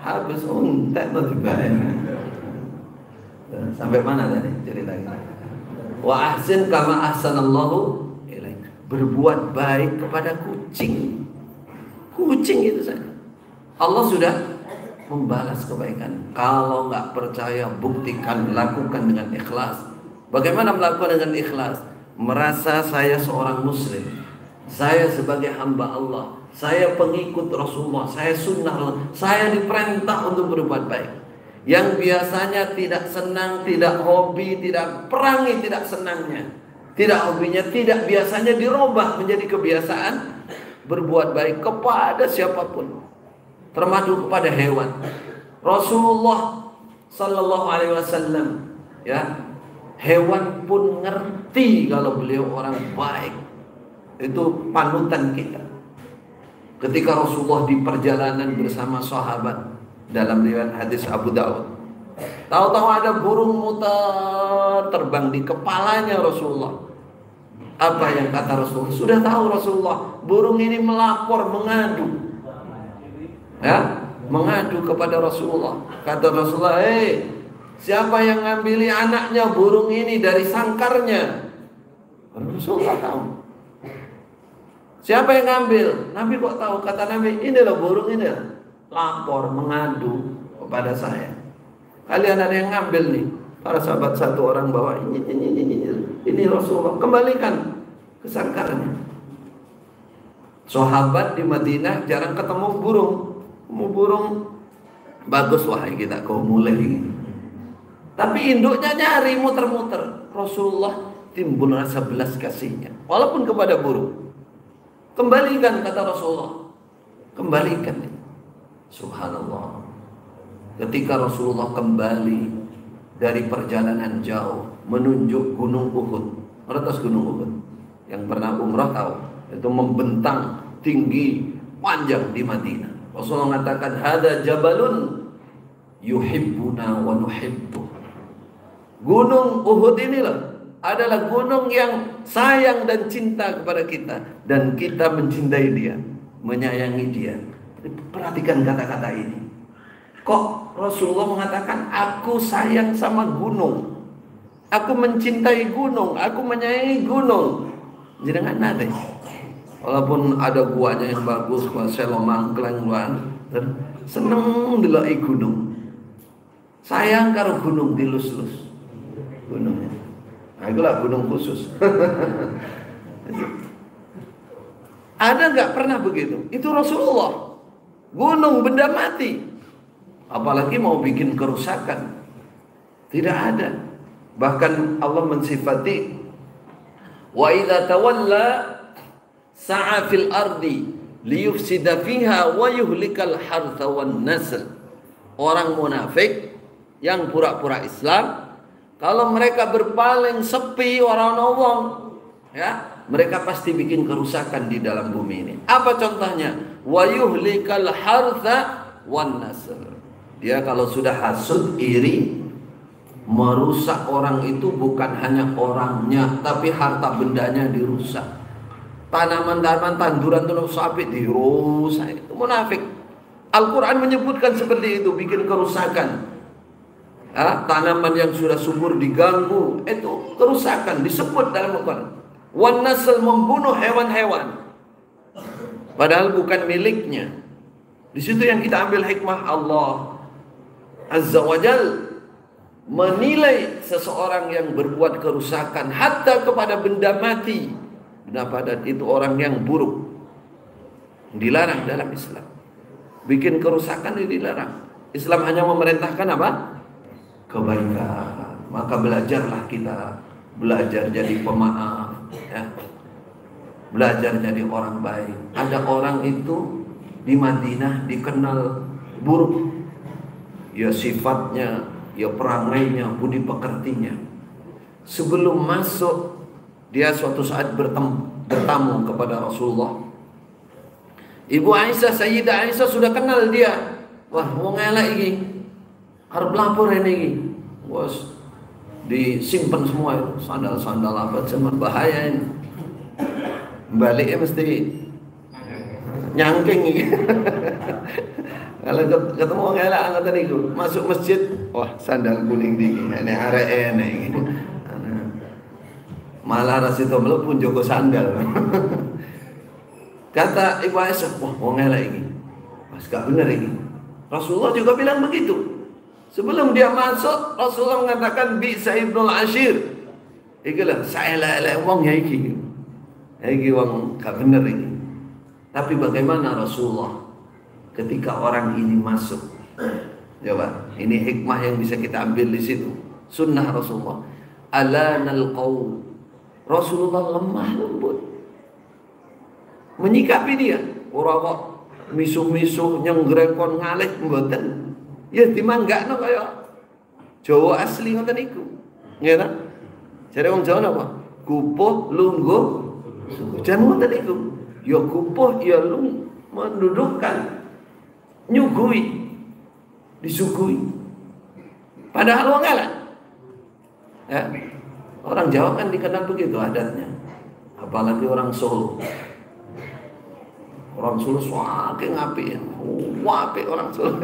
entek tuh dibayar. Sampai mana tadi ceritanya? Wa ahsin kama ahsanallahu ilaik. Berbuat baik kepada kucing. Kucing itu saja. Allah sudah membalas kebaikan. Kalau nggak percaya, buktikan, lakukan dengan ikhlas. Bagaimana melakukan dengan ikhlas? Merasa saya seorang muslim, saya sebagai hamba Allah, saya pengikut Rasulullah, saya sunnah, saya diperintah untuk berbuat baik. Yang biasanya tidak senang, tidak hobi, tidak perangi, tidak senangnya, tidak hobinya, tidak biasanya dirubah menjadi kebiasaan berbuat baik kepada siapapun, termasuk kepada hewan. Rasulullah Sallallahu Alaihi Wasallam, ya, hewan pun ngerti kalau beliau orang baik. Itu panutan kita. Ketika Rasulullah di perjalanan bersama sahabat, dalam riwayat hadis Abu Daud, tahu-tahu ada burung muter terbang di kepalanya Rasulullah. Apa yang kata Rasulullah? Sudah tahu Rasulullah, burung ini melapor, mengadu. Ya, mengadu kepada Rasulullah. Kata Rasulullah, siapa yang ngambil anaknya burung ini dari sangkarnya? Rasulullah tahu. Siapa yang ngambil? Nabi kok tahu? Kata Nabi, inilah burung ini, lapor, mengadu kepada saya. Kalian ada yang ngambil nih. Para sahabat satu orang bawa ini Rasulullah, kembalikan ke sangkarnya. Sahabat di Madinah jarang ketemu burung. Burung bagus, wahai kita kau mulai ini. Tapi induknya nyari muter-muter. Rasulullah timbul rasa belas kasihnya, walaupun kepada burung. Kembalikan, kata Rasulullah. Kembalikan. Subhanallah. Ketika Rasulullah kembali dari perjalanan jauh menunjuk Gunung Uhud, atas Gunung Uhud, yang pernah umrah tahu, itu membentang tinggi panjang di Madinah. Rasulullah mengatakan, hada jabalun yuhibbuna wa nuhibbu. Gunung Uhud inilah adalah gunung yang sayang dan cinta kepada kita, dan kita mencintai dia, menyayangi dia. Perhatikan kata-kata ini. Kok Rasulullah mengatakan, aku sayang sama gunung, aku mencintai gunung, aku menyayangi gunung. Jangan nade. Walaupun ada guanya yang bagus, gua Selomang, Kelangguan, seneng delok gunung. Sayang karo gunung dilus-lus. Gunungnya. Nah, itulah gunung khusus. Ada nggak pernah begitu? Itu Rasulullah. Gunung benda mati. Apalagi mau bikin kerusakan. Tidak ada. Bahkan Allah mensifati, wa idza tawalla sa'a fil ardi liyufsida fiha wa yuhlikal hartha wan nasl. Orang munafik yang pura-pura Islam, kalau mereka berpaling sepi orang ngomong, ya, mereka pasti bikin kerusakan di dalam bumi ini. Apa contohnya? Wa yuhlikal hartha wan nasl. Dia kalau sudah hasud, iri, merusak orang itu bukan hanya orangnya, tapi harta bendanya dirusak. Tanaman-tanaman, tanduran sapi dirusak. Itu munafik. Al-Quran menyebutkan seperti itu, bikin kerusakan. Tanaman yang sudah subur diganggu, itu kerusakan, disebut dalam Al-Quran. Wan nasl, membunuh hewan-hewan, padahal bukan miliknya. Di situ yang kita ambil hikmah. Allah Azza wa Jal menilai seseorang yang berbuat kerusakan hatta kepada benda mati, benda padat, itu orang yang buruk, dilarang dalam Islam. Bikin kerusakan itu dilarang. Islam hanya memerintahkan apa? Kebaikan. Maka belajarlah kita, belajar jadi pemaaf, ya. Belajar jadi orang baik. Ada orang itu di Madinah dikenal buruk, ya sifatnya, ya perangainya, budi pekertinya. Sebelum masuk, dia suatu saat bertamu kepada Rasulullah. Ibu Aisyah, Sayyidah Aisyah sudah kenal dia. Wah, mau ngelak ini, harus lapor ini. Bos, disimpan semua itu, sandal-sandal apa, cuma bahaya ini. Baliknya mesti nyangking ini. Kalau ketemu orang elak angkatan itu, masuk masjid, wah sandal kuning dingin, ini arek enek gitu. Malah rasa itu pun joko sandal. Kata Ibu Aisyah, wah orang elak ini, mas gak benar ini. Rasulullah juga bilang begitu. Sebelum dia masuk, Rasulullah mengatakan bi'sa ibnul ashir. Ikulah saya elak wong ya iki. Iki wong gak benar ini. Tapi bagaimana Rasulullah ketika orang ini masuk? Coba, ini hikmah yang bisa kita ambil di situ. Sunnah Rasulullah. Alanal qaul. Rasulullah lemah lembut menyikapi dia. Ora kok misuh-misuh nyenggrengkon ngalih mboten. Ya dimanggakno kaya Jawa asli ngoten niku. Nggih ta? Jare wong Jawa napa? Kupuh lungguh. Jan ngoten niku. Ya kupuh ya lung, mendudukkan, nyugui, disuguhi. Padahal wong elek. Ya. Orang Jawa kan dikenal begitu adatnya. Apalagi orang Solo. Orang Solo saking apik, apik orang Solo.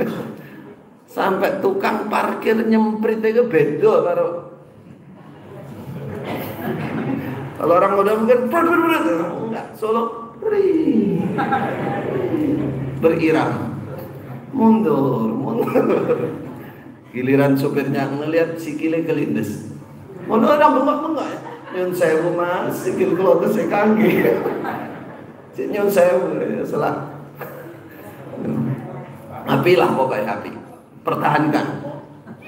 Sampai tukang parkir nyemprit itu beda karo kalau orang udah mungkin enggak, Solo berirang, mundur. Giliran supirnya ngelihat sikile kelindes, mundur orang bengok ya. Nyun sewu mas, sikil kula tesih kangge. Nyun sewu salah. Apilah pokoknya api. Pertahankan.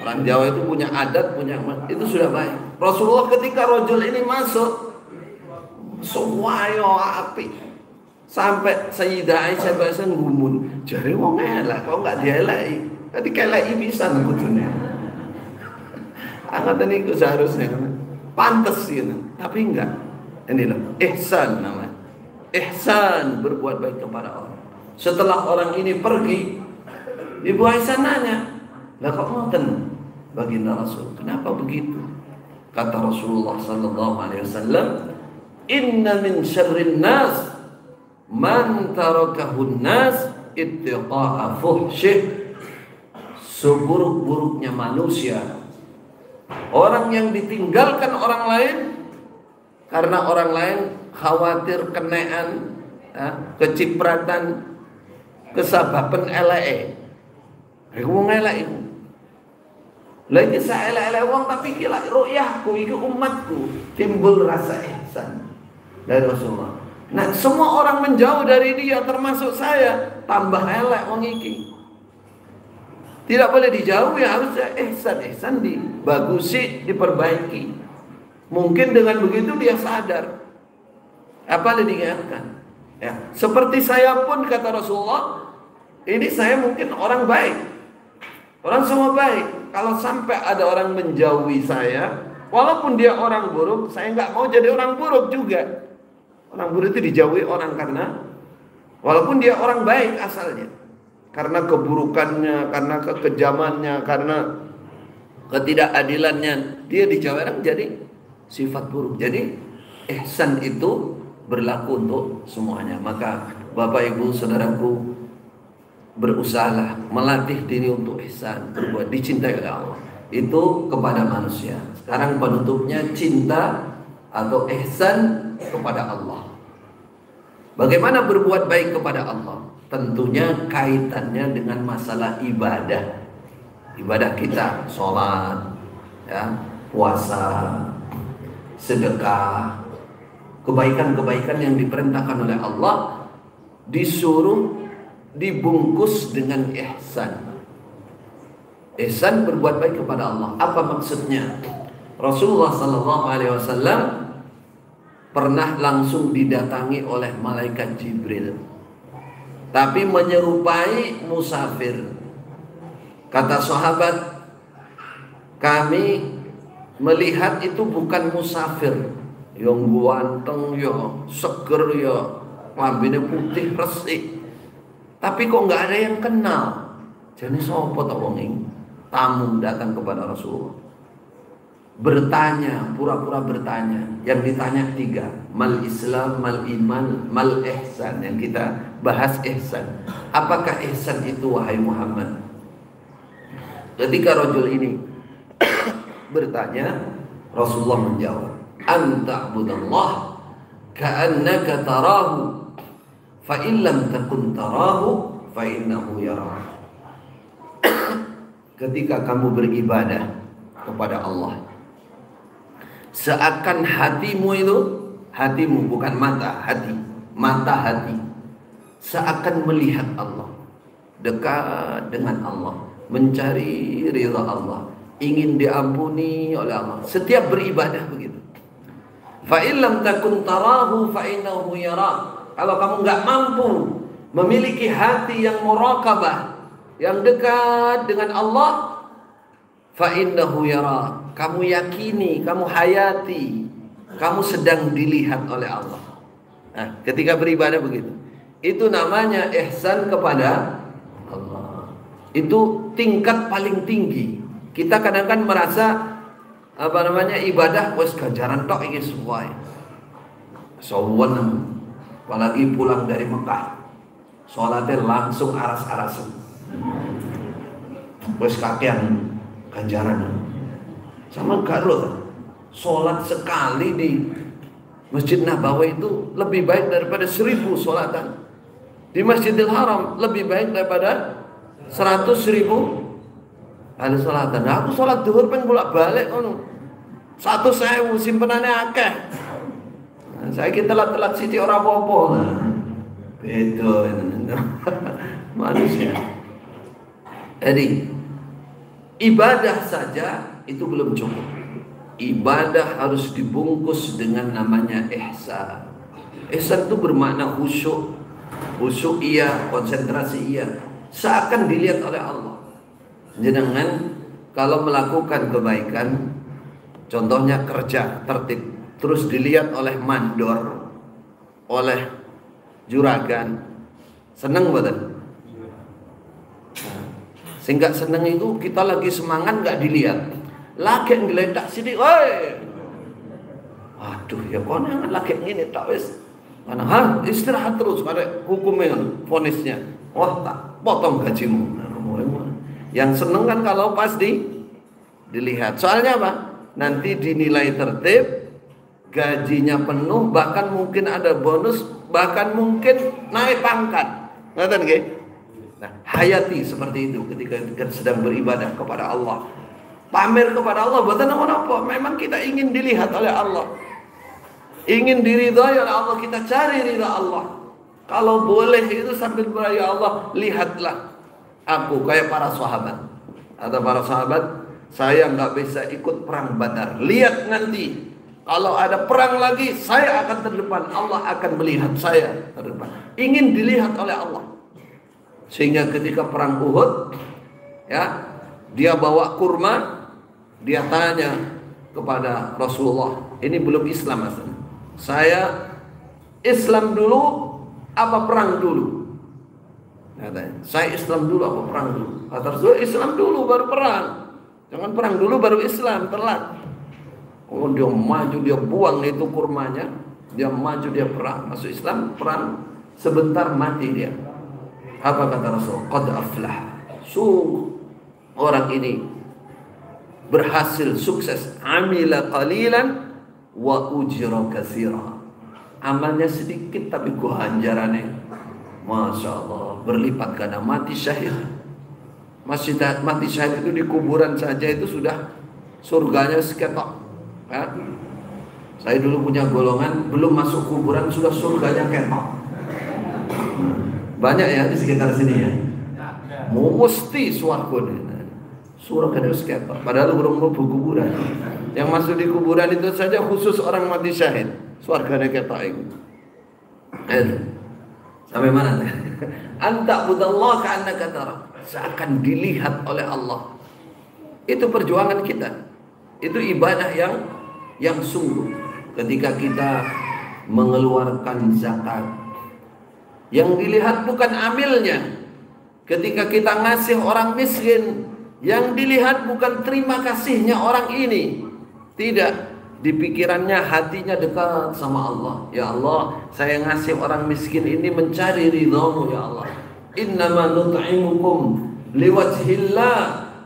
Orang Jawa itu punya adat, itu sudah baik. Rasulullah ketika rojul ini masuk, semuanya api. Sampai Sayyidah Aisyah bahasa ngumun, jare wong elek kok enggak dieleki. Tadi keleki bisa bojone. Angkatan itu seharusnya pantas gitu, tapi enggak. Ini loh, ihsan namanya. Ihsan, berbuat baik kepada orang. Setelah orang ini pergi, Ibu Aisyah nanya, lah kok ngoten baginda Rasul? Kenapa begitu? Kata Rasulullah sallallahu alaihi wasallam, "Inna min syarrin nas man tarakahun nas ittiqa'a fuhsyih." Seburuk-buruknya manusia orang yang ditinggalkan orang lain karena orang lain khawatir kenaan, kecipratan, kesababan eleke. Wong elek iku. Lah iki sak elek-elek wong tapi iki lak ru'yahku, iki umatku, timbul rasa ihsan dari Rasulullah. Nah, semua orang menjauh dari dia termasuk saya, tambah elek wong iki. Tidak boleh dijauhi, harusnya ihsan dibagusi, diperbaiki. Mungkin dengan begitu dia sadar apa yang diingatkan. Ya, seperti saya pun kata Rasulullah, ini saya mungkin orang baik. Orang semua baik. Kalau sampai ada orang menjauhi saya, walaupun dia orang buruk, saya nggak mau jadi orang buruk juga. Orang buruk itu dijauhi orang karena walaupun dia orang baik asalnya, karena keburukannya, karena kekejamannya, karena ketidakadilannya, dia dijauhi orang jadi sifat buruk. Jadi ihsan itu berlaku untuk semuanya. Maka Bapak Ibu Saudaraku, berusahalah melatih diri untuk ihsan, berbuat dicintai oleh Allah. Itu kepada manusia. Sekarang penutupnya cinta atau ihsan kepada Allah. Bagaimana berbuat baik kepada Allah? Tentunya kaitannya dengan masalah ibadah. Ibadah kita, sholat, ya, puasa, sedekah, kebaikan-kebaikan yang diperintahkan oleh Allah disuruh dibungkus dengan ihsan. Ihsan berbuat baik kepada Allah. Apa maksudnya? Rasulullah sallallahu alaihi wasallam pernah langsung didatangi oleh malaikat Jibril, tapi menyerupai musafir. Kata sahabat, kami melihat itu bukan musafir, yang ganteng, yang seger, ya lambene putih resik. Tapi kok nggak ada yang kenal. Jadi sapa ta wong iki? Tamu datang kepada Rasulullah. Bertanya, pura-pura bertanya. Yang ditanya 3. Mal Islam, mal iman, mal ihsan. Yang kita bahas ihsan. Apakah ihsan itu wahai Muhammad? Ketika rajul ini bertanya, Rasulullah menjawab, "Anta'budallah ka'annaka tarahu. Fa in lam takun tarahu fa innahu yarah." Ketika kamu beribadah kepada Allah, seakan hatimu itu, hatimu bukan mata, hati, mata hati, seakan melihat Allah, dekat dengan Allah, mencari ridha Allah, ingin diampuni oleh Allah. Setiap beribadah begitu. Fa in lam takun tarahu fa innahu yarah. Kalau kamu nggak mampu memiliki hati yang muraqabah, yang dekat dengan Allah, fa innahu yara, kamu yakini, kamu hayati, kamu sedang dilihat oleh Allah. Nah, ketika beribadah begitu, itu namanya ihsan kepada Allah. Itu tingkat paling tinggi. Kita kadang-kadang merasa ibadah wes ganjaran tok iki sesuai. Sawan, apalagi pulang dari Mekah, sholatnya langsung aras-arasan, terus kakean ganjaran. Sama Garut, sholat sekali di Masjid Nabawi itu lebih baik daripada 1000 sholatan. Di Masjidil Haram lebih baik daripada 100.000 ahli sholatan. Nah, aku sholat duhur pengen bolak-balik kono. 1.000 simpenannya akeh. Nah, saya telat-telat sithik ora apa-apa. Beda manusia. Jadi ibadah saja itu belum cukup. Ibadah harus dibungkus dengan namanya ihsan. Ihsan itu bermakna khusyuk. Khusyuk iya, konsentrasi iya, seakan dilihat oleh Allah. Jangan kalau melakukan kebaikan, contohnya kerja tertib, terus dilihat oleh mandor, oleh juragan, seneng betul. Sehingga seneng itu kita lagi semangat nggak dilihat, lagi ngeledak sini, woi, aduh ya konangan lagi ini tak wis. Mana istirahat terus ada hukumnya, vonisnya. Wah tak potong gajimu. Yang seneng kan kalau pas dilihat. Soalnya apa? Nanti dinilai tertib, gajinya penuh, bahkan mungkin ada bonus, bahkan mungkin naik pangkat. Ngerti nggih? Nah, hayati seperti itu ketika kita sedang beribadah kepada Allah. Pamer kepada Allah, bukan apa-apa. Memang kita ingin dilihat oleh Allah. Ingin diridhai oleh Allah, kita cari ridha Allah. Kalau boleh itu sambil berdoa, ya Allah, lihatlah aku kayak para sahabat. Atau para sahabat, saya nggak bisa ikut perang Badar. Lihat nanti, kalau ada perang lagi, saya akan terdepan. Allah akan melihat saya terdepan. Ingin dilihat oleh Allah. Sehingga ketika perang Uhud, ya, dia bawa kurma, dia tanya kepada Rasulullah, ini belum Islam mas. Saya Islam dulu apa perang dulu? Katanya, saya Islam dulu apa perang dulu? Kata Rasul, Islam dulu baru perang. Jangan perang dulu baru Islam, telat. Oh, dia maju, dia buang itu kurmanya, dia maju, dia perang. Masuk Islam, perang, sebentar mati dia. Apa kata Rasul? Qad aflah. Sungguh orang ini berhasil, sukses. Amila qalilan wa ujra katsira. Amalnya sedikit tapi ganjarannya Masya Allah berlipat ganda. Mati syahid. Mati syahid itu di kuburan saja itu sudah surganya seketok ya. Saya dulu punya golongan, belum masuk kuburan sudah surganya ketok. Banyak ya di sekitar sini ya. Mesti suarga surga seketok. Padahal belum mau kuburan. Yang masuk di kuburan itu saja khusus orang mati syahid. Suarganya ketok. Sampai mana? Anta budallah ka'annaka tara. Seakan dilihat oleh Allah. Itu perjuangan kita. Itu ibadah yang sungguh. Ketika kita mengeluarkan zakat, yang dilihat bukan amilnya. Ketika kita ngasih orang miskin, yang dilihat bukan terima kasihnya orang ini. Tidak, di pikirannya hatinya dekat sama Allah. Ya Allah, saya ngasih orang miskin ini mencari ridhamu ya Allah. Innama nut'imukum liwajhillah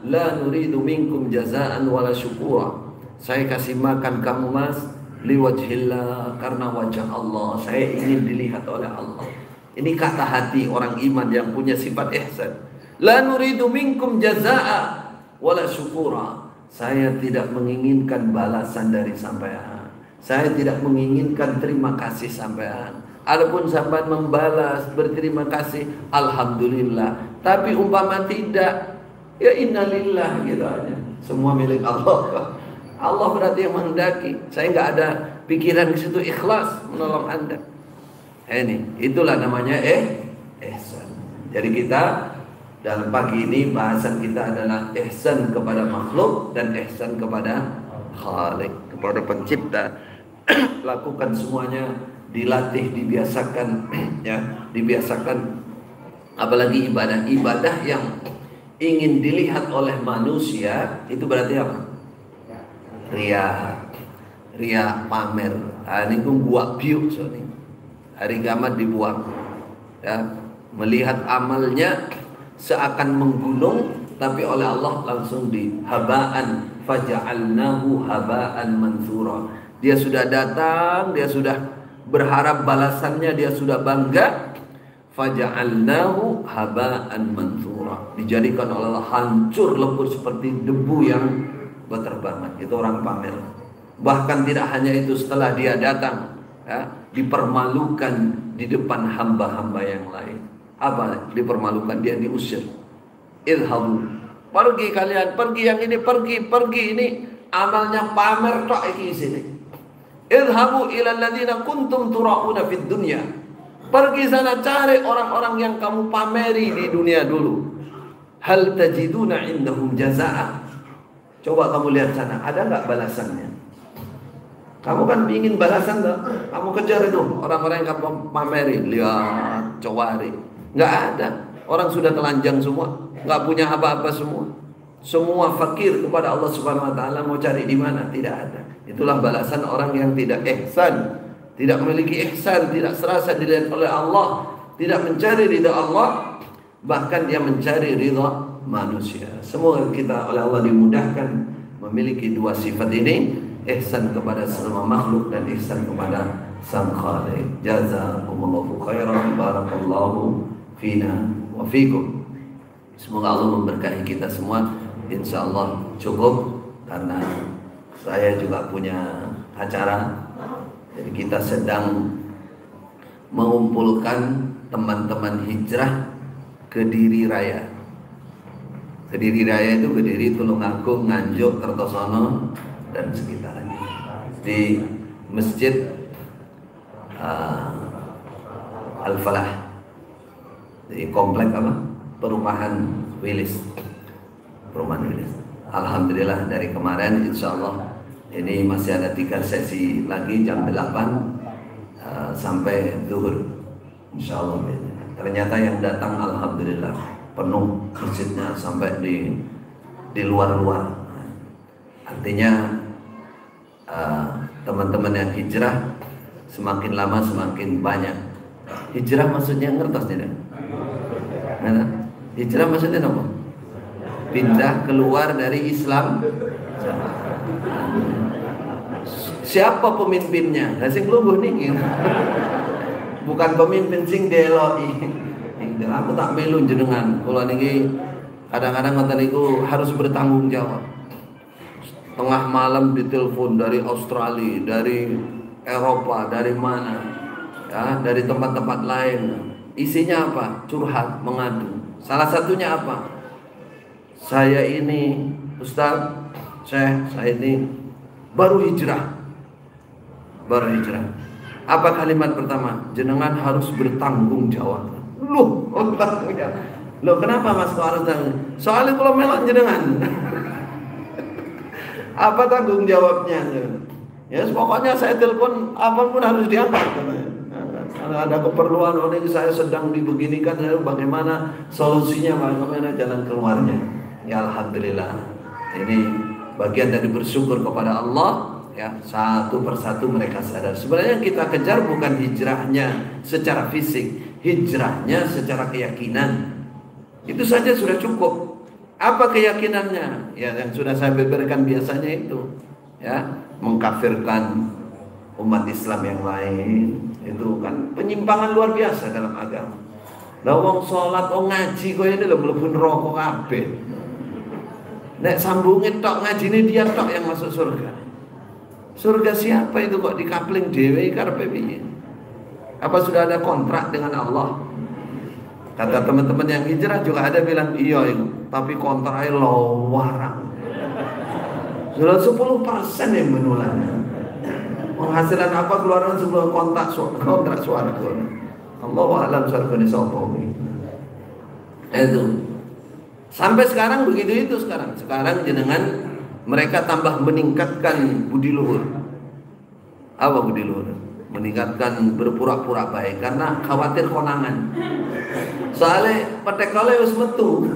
la nuridu minkum jazaan wala syukura. Saya kasih makan kamu mas liwajhillah, karena wajah Allah. Saya ingin dilihat oleh Allah. Ini kata hati orang iman yang punya sifat ihsan. La nuridu minkum jazaa wala syukura. Saya tidak menginginkan balasan dari sampean. Saya tidak menginginkan terima kasih sampean. Adapun sampean membalas, berterima kasih, alhamdulillah. Tapi umpama tidak, ya innalillah gitu aja. Semua milik Allah. Allah berarti yang menghendaki. Saya nggak ada pikiran ke situ, ikhlas menolong Anda. Ini, itulah namanya ihsan. Jadi kita dalam pagi ini bahasan kita adalah ihsan kepada makhluk dan ihsan kepada Khalik, kepada pencipta. Lakukan semuanya, dilatih, dibiasakan ya, dibiasakan. Apalagi ibadah yang ingin dilihat oleh manusia, itu berarti apa? Ria pamer. Ini ku buak biuk so ni. Hari kiamat dibuang. Ya, melihat amalnya seakan menggunung, tapi oleh Allah langsung dihabaan, faja'alnahu habaan mansura. Dia sudah datang, dia sudah berharap balasannya, dia sudah bangga, faja'alnahu habaan mansura. Dijadikan oleh Allah hancur lebur seperti debu yang berterbangan. Itu orang pamer. Bahkan tidak hanya itu, setelah dia datang, ya, dipermalukan di depan hamba-hamba yang lain. Apa dipermalukan? Dia diusir. Ilhamu, pergi kalian, pergi yang ini, pergi ini amalnya pamer tok iki sini. Ilhamu ilal ladzina kuntum turauna fid dunya. Pergi sana cari orang-orang yang kamu pameri di dunia dulu. Hal tajiduna indahum jazaa. Coba kamu lihat sana, ada enggak balasannya? Kamu kan ingin balasan tak? Kamu kejar itu orang-orang yang kamu pameri, lihat, cowari. Enggak ada. Orang sudah telanjang semua, enggak punya apa-apa semua. Semua fakir kepada Allah Subhanahu wa taala, mau cari di mana? Tidak ada. Itulah balasan orang yang tidak ihsan, tidak memiliki ihsan, tidak serasa dilihat oleh Allah, tidak mencari ridha Allah, bahkan dia mencari ridha manusia. Semoga kita oleh Allah dimudahkan memiliki dua sifat ini, ihsan kepada semua makhluk dan ihsan kepada Sang Khaliq. Jazakumullahu khairan, barakallahu fina wa fikum. Semoga Allah memberkahi kita semua. Insyaallah cukup, karena saya juga punya acara. Jadi kita sedang mengumpulkan teman-teman hijrah Kediri Raya. Kediri Raya itu Kediri, Tulungagung, Nganjuk, Kertosono dan sekitarnya, di Masjid Al-Falah, di komplek apa? Perumahan Wilis. Perumahan Wilis. Alhamdulillah dari kemarin insyaallah ini masih ada 3 sesi lagi jam 8 sampai zuhur insyaallah. Ternyata yang datang alhamdulillah penuh masjidnya sampai di luar-luar. Artinya teman-teman yang hijrah semakin lama semakin banyak. Hijrah maksudnya ngertos tidak? Hijrah maksudnya apa? Pindah keluar dari Islam. Siapa pemimpinnya? Lah sing lungguh niki. Bukan pemimpin sing deloi. Aku tak melu jenengan. Kula niki kadang-kadang ngoten niku harus bertanggung jawab. Tengah malam ditelepon dari Australia, dari Eropa, dari mana? Ya, dari tempat-tempat lain. Isinya apa? Curhat, mengadu. Salah satunya apa? Saya ini Ustaz, saya ini baru hijrah. Apa kalimat pertama? Jenengan harus bertanggung jawab. Loh, kenapa Mas kok harus tanggung? Soalnya kalau melok jenengan. Apa tanggung jawabnya? Ya, pokoknya saya telepon apapun harus diangkat. Ada keperluan, ini saya sedang dibeginikan, bagaimana solusinya, bagaimana jalan keluarnya. Ya alhamdulillah, ini bagian dari bersyukur kepada Allah. Ya, satu persatu mereka sadar. Sebenarnya yang kita kejar bukan hijrahnya secara fisik, hijrahnya secara keyakinan. Itu saja sudah cukup. Apa keyakinannya? Ya, yang sudah saya beberkan biasanya itu, ya, mengkafirkan umat Islam yang lain. Itu kan penyimpangan luar biasa dalam agama. Lah wong salat, wong ngaji kowe ini lho mlebu neraka kabeh. Nek sambungin tok ngajine dia tok yang masuk surga. Surga siapa itu kok dikapling dhewe karepe piye? Apa sudah ada kontrak dengan Allah? Kata teman-teman yang hijrah juga ada bilang iya itu, tapi kontraknya lowarang. Sudah 10% yang menularnya. Penghasilan apa keluaran sebelum kontrak suara. Allahu a'lam sarfani sawfawi. Itu. Sampai sekarang begitu itu sekarang. Sekarang jenengan mereka tambah meningkatkan budi luhur. Apa budi luhur? Meningkatkan berpura-pura baik karena khawatir konangan. Soalnya petekole wis metu.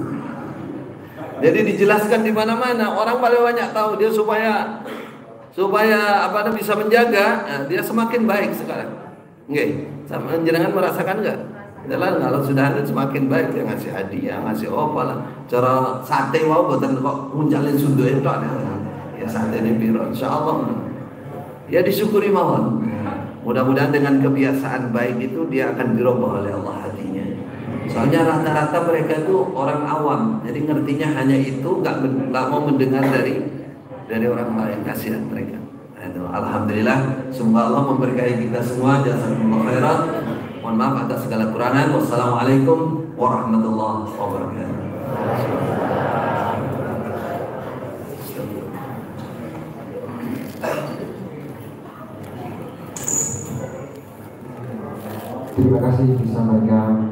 Jadi dijelaskan di mana-mana, orang paling banyak tahu dia supaya supaya apa namanya bisa menjaga, nah, dia semakin baik sekarang. Nggih, sama jenengan merasakan enggak? Adalah kalau sudah ada semakin baik dia ngasih hadiah, ngasih apa lah. Cara sate wow boten kok nguncalin sunduh itu ya sate ini piro insyaallah. Ya disyukuri mawon. Mudah-mudahan dengan kebiasaan baik itu dia akan dirubah oleh Allah hatinya. Soalnya rata-rata mereka itu orang awam, jadi ngertinya hanya itu, nggak mau mendengar dari orang lain. Kasihan mereka. Alhamdulillah, semoga Allah memberkahi kita semua. Jazakumullah khairan. Mohon maaf atas segala kekurangan. Wassalamualaikum warahmatullahi wabarakatuh. Terima kasih disampaikan